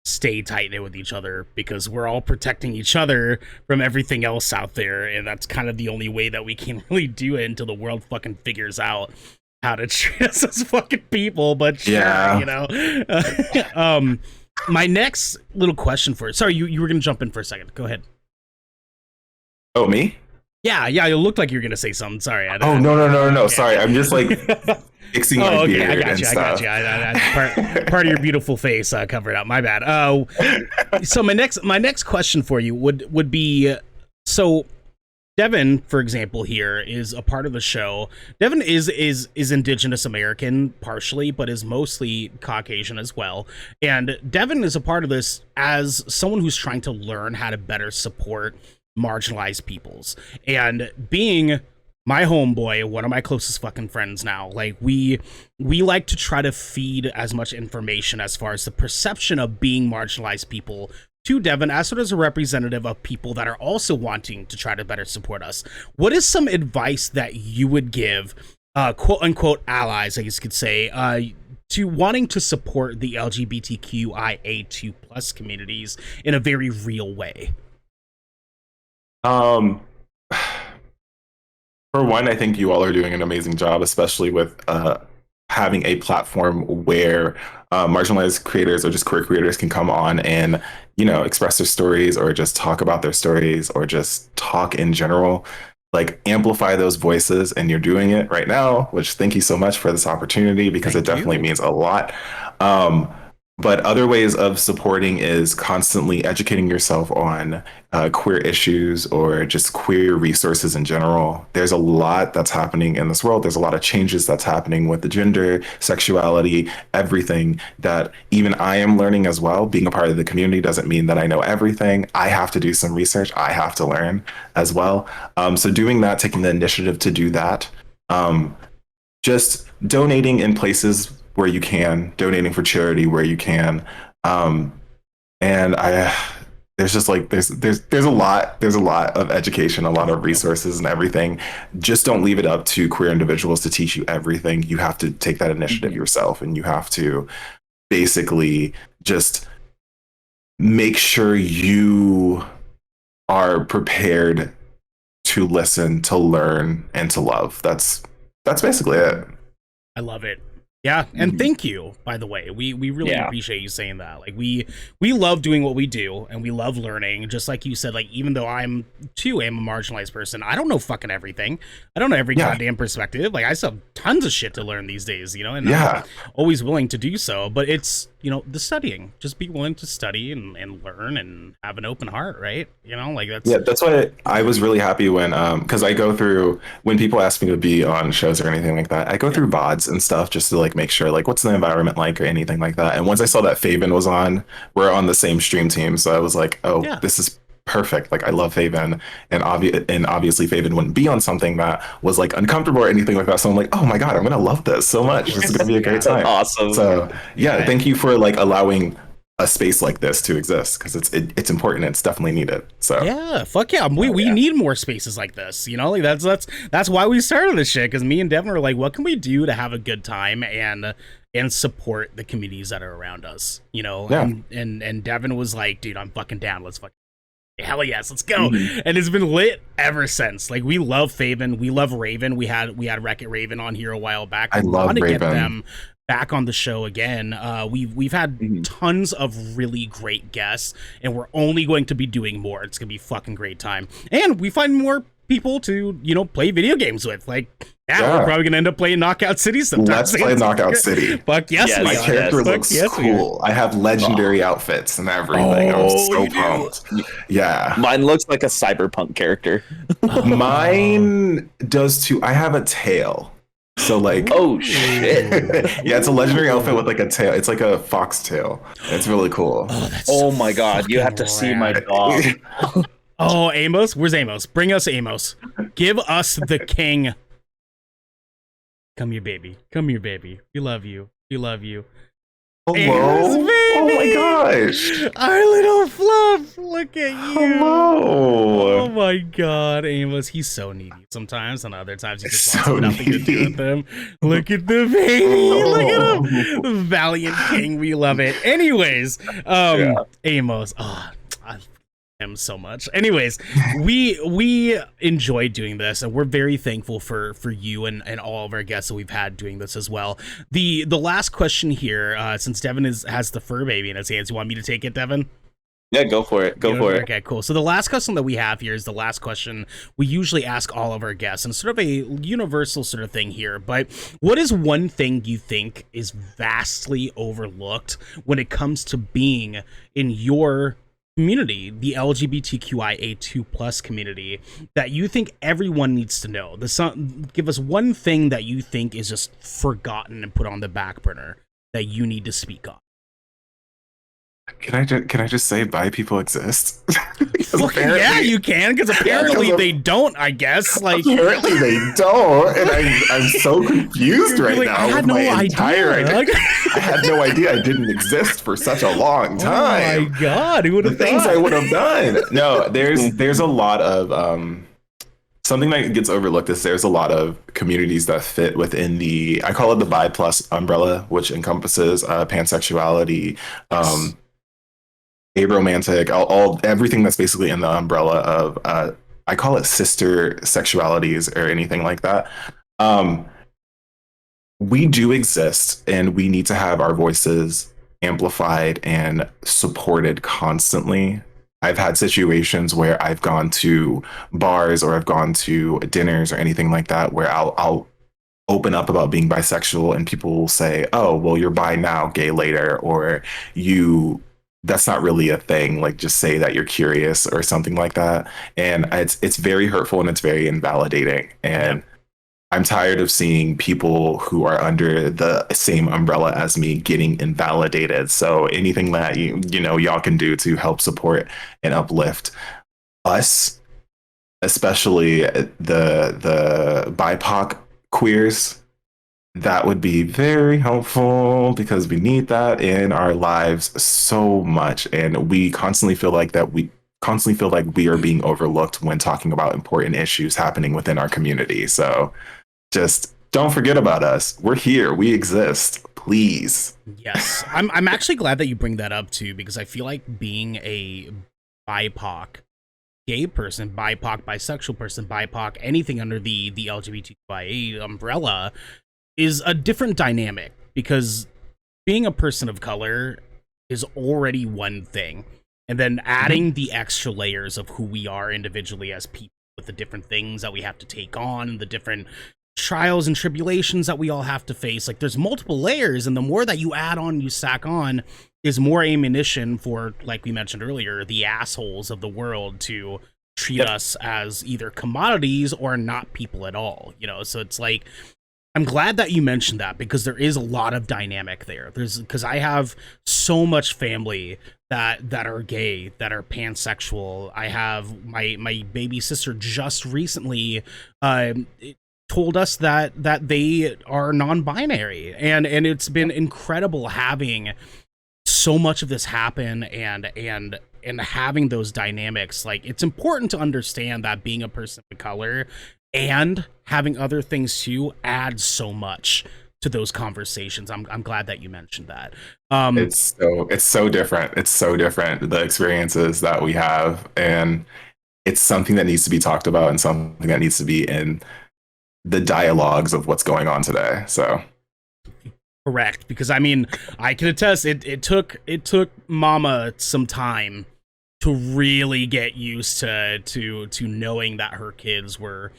stay tight knit with each other, because we're all protecting each other from everything else out there, and that's kind of the only way that we can really do it until the world fucking figures out how to treat us as fucking people. But sure, yeah, you know. My next little question for sorry, you were gonna jump in for a second. Go ahead. Oh, me? Yeah, it looked like you were gonna say something. Sorry. Oh, no. Okay. Sorry, I'm just like fixing my beard. I got stuff. you. Part of your beautiful face covered up. My bad. So my next question for you would be, so Devin, for example, here is a part of the show. Devin is Indigenous American partially, but is mostly Caucasian as well. And Devin is a part of this as someone who's trying to learn how to better support marginalized peoples. And being my homeboy, one of my closest fucking friends now, like we like to try to feed as much information as far as the perception of being marginalized people to Devin, as sort of as a representative of people that are also wanting to try to better support us. What is some advice that you would give, quote unquote allies, I guess you could say, to wanting to support the LGBTQIA2 plus communities in a very real way? For one, I think you all are doing an amazing job, especially with having a platform where marginalized creators or just queer creators can come on and, you know, express their stories, or just talk about their stories, or just talk in general, like amplify those voices. And you're doing it right now, which thank you so much for this opportunity, because it definitely means a lot. But other ways of supporting is constantly educating yourself on queer issues, or just queer resources in general. There's a lot that's happening in this world. There's a lot of changes that's happening with the gender, sexuality, everything that even I am learning as well. Being a part of the community doesn't mean that I know everything. I have to do some research. I have to learn as well. So doing that, taking the initiative to do that, just donating in places where you can, donating for charity where you can, and there's just like there's a lot of education, a lot of resources and everything. Just don't leave it up to queer individuals to teach you everything. You have to take that initiative yourself, and you have to basically just make sure you are prepared to listen, to learn, and to love. That's basically it. I love it. Yeah, and thank you, by the way. We really appreciate you saying that. Like, we love doing what we do, and we love learning. Just like you said, like, even though I'm a marginalized person, I don't know fucking everything. I don't know every goddamn perspective. Like, I still have tons of shit to learn these days, you know, and I'm always willing to do so. But it's, you know, the studying. Just be willing to study and learn and have an open heart, right? You know, like that's why I was really happy when because I go through, when people ask me to be on shows or anything like that, I go through VODs and stuff just to like make sure, like, what's the environment like or anything like that. And once I saw that Faven was on, we're on the same stream team, so I was like, oh, this is perfect. Like, I love Faven, and obviously Faven wouldn't be on something that was like uncomfortable or anything like that. So I'm like, oh my god, I'm gonna love this so much. This is gonna be a great time. Awesome. So thank you for like allowing a space like this to exist, because it's important. It's definitely needed. So fuck yeah, we need more spaces like this, you know. Like that's why we started this shit, because me and Devin were like, what can we do to have a good time and support the communities that are around us, you know? And Devin was like, dude, I'm fucking down, let's fucking Hell yes, let's go. And it's been lit ever since. Like, we love Faven, we love Raven. We had Wreck-It Raven on here a while back. I love want to Raven. get them back on the show again. We've had tons of really great guests, and we're only going to be doing more. It's gonna be a fucking great time, and we find more people to play video games with. Like, we're probably gonna end up playing Knockout City sometimes. Let's play Knockout City. Fuck yes, Yes, we My are. character Fuck looks yes, we are. cool. I have legendary outfits and everything. I'm so you do? pumped. Yeah. Mine looks like a cyberpunk character. Mine does too. I have a tail. So like, Oh shit! yeah, it's a legendary outfit with like a tail. It's like a fox tail. It's really cool. Oh, that's Oh my god! You have to see my dog. Oh, Amos, where's Amos? Bring us Amos. Give us the king. Come here, baby. Come here, baby. We love you. We love you. Hello. Amos, Oh my baby! gosh. Our little fluff. Look at you. Oh Hello. my god, Amos. He's so needy sometimes, and other times he just wants So nothing to do needy. with him. Look at the baby. Look at him. The Valiant King. We love it. Anyways, Amos. Oh, I love him so much. Anyways, we enjoy doing this, and we're very thankful for you and all of our guests that we've had doing this as well. The last question here, since Devin has the fur baby in his hands, you want me to take it, Devin? Yeah, go for it. Go for it. Okay, cool. So the last question that we have here is the last question we usually ask all of our guests, and sort of a universal sort of thing here. But what is one thing you think is vastly overlooked when it comes to being in your community, the LGBTQIA2 plus community, that you think everyone needs to know? Give us one thing that you think is just forgotten and put on the back burner that you need to speak on. Can I just say bi people exist? Well, yeah, you can, because apparently they don't, I guess. Like, apparently they don't, and I'm so confused right like, now. I had with no my idea. entire Like, I had no idea I didn't exist for such a long oh time. my god, who would The have things thought? I would have done. No, there's a lot of something that gets overlooked is there's a lot of communities that fit within the, I call it the bi plus umbrella, which encompasses pansexuality, aromantic, everything that's basically in the umbrella of I call it sister sexualities or anything like that. We do exist, and we need to have our voices amplified and supported constantly. I've had situations where I've gone to bars or I've gone to dinners or anything like that where I'll open up about being bisexual, and people will say, "Oh, well, you're bi now, gay later," or that's not really a thing. Like, just say that you're curious or something like that. And it's very hurtful and it's very invalidating. And I'm tired of seeing people who are under the same umbrella as me getting invalidated. So anything that y'all can do to help support and uplift us, especially the BIPOC queers, that would be very helpful, because we need that in our lives so much, and we constantly feel like we are being overlooked when talking about important issues happening within our community. So just don't forget about us. We're here. We exist. Please. Yes, I'm actually glad that you bring that up too, because I feel like being a BIPOC gay person, BIPOC bisexual person, BIPOC anything under the LGBTQIA umbrella is a different dynamic, because being a person of color is already one thing, and then adding the extra layers of who we are individually as people, with the different things that we have to take on and the different trials and tribulations that we all have to face. Like, there's multiple layers, and the more that you add on, you stack on, is more ammunition for, like we mentioned earlier, the assholes of the world to treat us as either commodities or not people at all, so it's like, I'm glad that you mentioned that, because there is a lot of dynamic there. Because I have so much family that are gay, that are pansexual. I have my baby sister just recently told us that they are non-binary, and it's been incredible having so much of this happen and having those dynamics. Like, it's important to understand that being a person of color and having other things too adds so much to those conversations. I'm glad that you mentioned that. It's so different. It's so different, the experiences that we have, and it's something that needs to be talked about and something that needs to be in the dialogues of what's going on today. So correct, because I mean, I can attest it took Mama some time to really get used to knowing that her kids were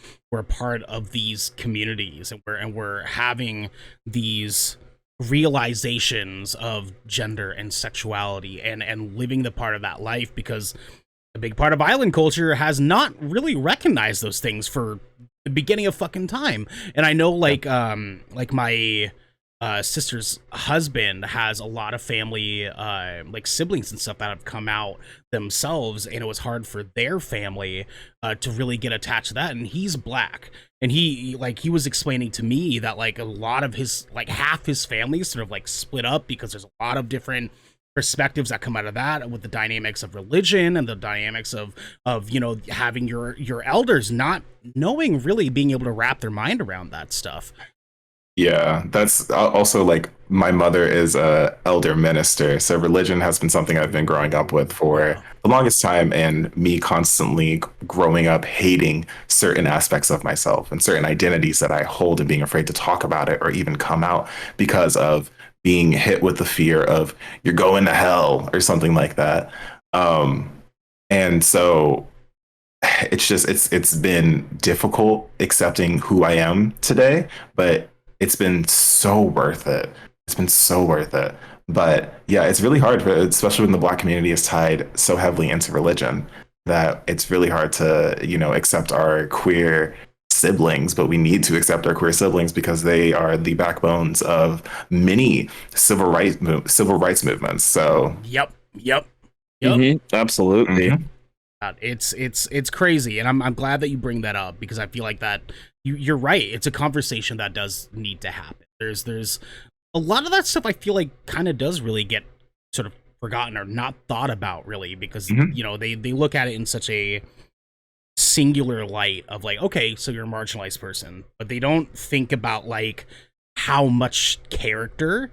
part of these communities, and we're having these realizations of gender and sexuality and living the part of that life, because a big part of island culture has not really recognized those things for the beginning of fucking time. And I know like my sister's husband has a lot of family, like siblings and stuff that have come out themselves, and it was hard for their family to really get attached to that. And he's black, and he was explaining to me that like a lot of his, like half his family sort of like split up because there's a lot of different perspectives that come out of that, with the dynamics of religion and the dynamics of you know, having your elders not knowing, really being able to wrap their mind around that stuff. yeah, that's also like my mother is a elder minister, so religion has been something I've been growing up with for the longest time, and me constantly growing up hating certain aspects of myself and certain identities that I hold and being afraid to talk about it or even come out because of being hit with the fear of you're going to hell or something like that. And so it's been difficult accepting who I am today, but it's been so worth it. It's been so worth it. But yeah, it's really hard, especially when the Black community is tied so heavily into religion, that it's really hard to, you know, accept our queer siblings. But we need to accept our queer siblings because they are the backbones of many civil rights movements. So Yep. Absolutely. It's crazy, and I'm glad that you bring that up, because I feel like that you're right. It's a conversation that does need to happen. There's a lot of that stuff I feel like kind of does really get sort of forgotten or not thought about, really, because you know, they look at it in such a singular light of like, okay, so you're a marginalized person, but they don't think about like how much character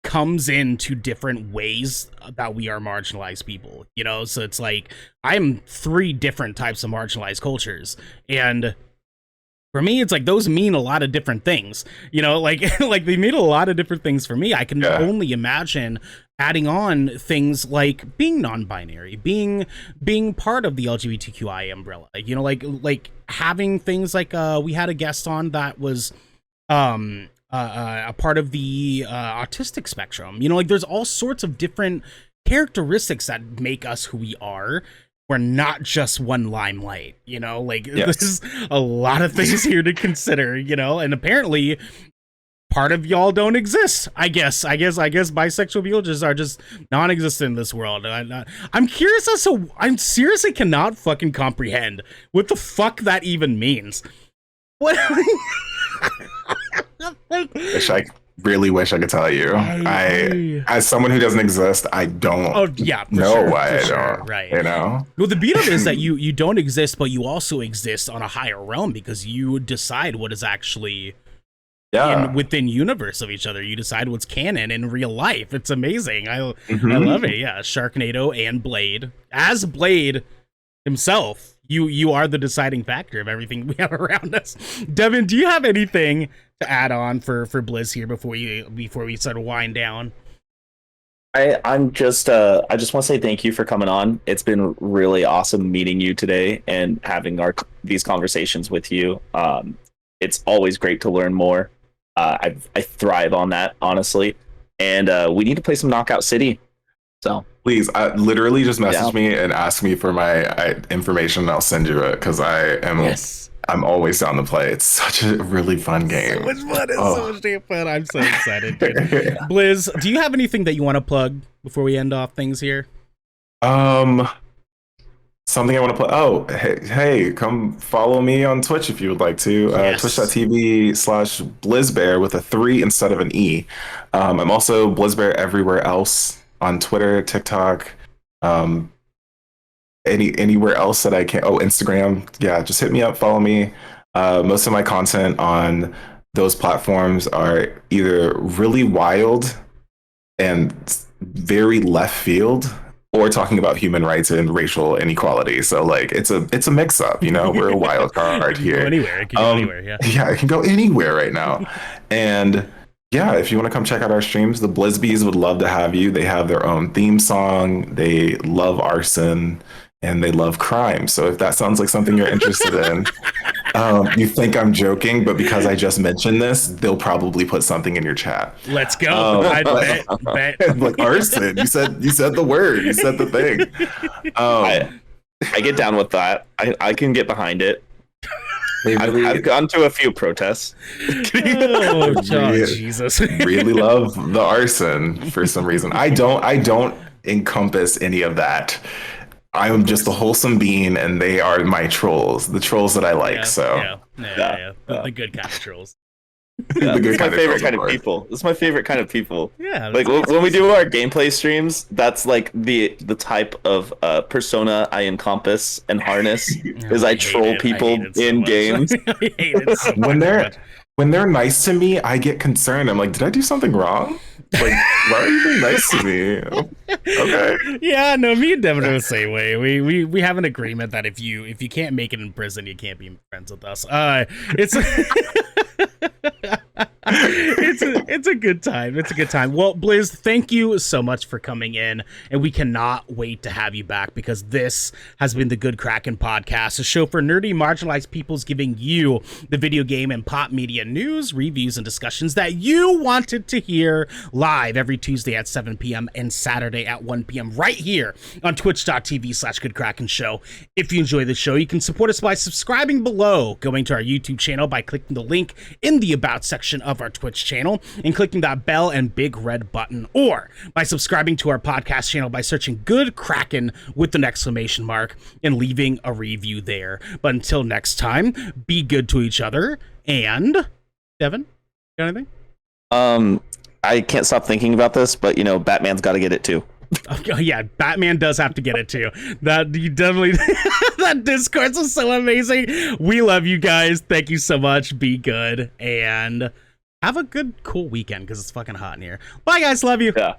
comes into different ways that we are marginalized people, you know? So it's like, I'm 3 different types of marginalized cultures, and for me, it's like those mean a lot of different things, you know, like like they mean a lot of different things for me. I can only imagine adding on things like being non-binary, being part of the LGBTQI umbrella, you know, like having things like we had a guest on that was a part of the autistic spectrum, you know, like there's all sorts of different characteristics that make us who we are. We're not just one limelight, you know, like there's a lot of things here to consider, you know, and apparently part of y'all don't exist. I guess bisexual people are just non-existent in this world. I'm curious as to, I seriously cannot fucking comprehend what the fuck that even means. What? I really wish I could tell you. I as someone who doesn't exist, I don't know why I don't. Right. You know? Well, the beauty of it is that you don't exist, but you also exist on a higher realm, because you decide what is actually within universe of each other. You decide what's canon in real life. It's amazing. I love it. Yeah. Sharknado and Blade. As Blade himself, you are the deciding factor of everything we have around us. Devin, do you have anything to add on for Blizz here before we sort of wind down? I just want to say thank you for coming on. It's been really awesome meeting you today and having these conversations with you. It's always great to learn more. I thrive on that, honestly. And we need to play some Knockout City. So please, literally just message me and ask me for my information, and I'll send you it, because I'm always down to play. It's such a really fun game. So much fun. It's so much damn fun. I'm so excited, dude. Blizz, do you have anything that you want to plug before we end off things here? Something I want to play. Oh, hey, come follow me on Twitch if you would like to. Twitch.tv/BlizzB3ar with a 3 instead of an E. I'm also BlizzB3ar everywhere else on Twitter, TikTok, anywhere else that I can. Oh, Instagram. Yeah, just hit me up, follow me. Most of my content on those platforms are either really wild and very left field, or talking about human rights and racial inequality. So like it's a mix up, you know, we're a wild card It can here. go anywhere. It can go anywhere, yeah. Yeah, it can go anywhere right now. And yeah, if you want to come check out our streams, the BlizzBs would love to have you. They have their own theme song. They love arson and they love crime. So if that sounds like something you're interested in, you think I'm joking, but because I just mentioned this, they'll probably put something in your chat. Let's go. I bet. Like arson. You said the word. You said the thing. I get down with that. I can get behind it. Really, I've gone to a few protests. Oh, Jesus. Really love the arson for some reason. I don't encompass any of that. I'm just a wholesome being, and they are my trolls, the trolls that I like. The good kind of trolls. Yeah, it's my favorite kind of people. It's my favorite kind of people. Yeah. Like when we do our gameplay streams, that's like the type of persona I encompass and harness is I troll people in games. I hate it so much. When they're nice to me, I get concerned. I'm like, did I do something wrong? Like, why are you being nice to me? Okay. Yeah, no, me and Devin are the same way. We have an agreement that if you can't make it in prison, you can't be friends with us. It's it's a good time. It's a good time. Well, Blizz, thank you so much for coming in, and we cannot wait to have you back because this has been the Good Kraken podcast, a show for nerdy, marginalized peoples, giving you the video game and pop media news, reviews, and discussions that you wanted to hear live every Tuesday at 7 p.m. and Saturday at 1 p.m. right here on twitch.tv/GoodKrakenShow. If you enjoy the show, you can support us by subscribing below, going to our YouTube channel by clicking the link in the About section of our Twitch channel and clicking that bell and big red button, or by subscribing to our podcast channel by searching Good Kraken with an exclamation mark and leaving a review there. But until next time, be good to each other. And Devin, got anything? I can't stop thinking about this, but you know, Batman's got to get it too. Oh, yeah, Batman does have to get it too. That you definitely that discourse is so amazing. We love you guys. Thank you so much. Be good and have a good, cool weekend because it's fucking hot in here. Bye, guys. Love you. Yeah.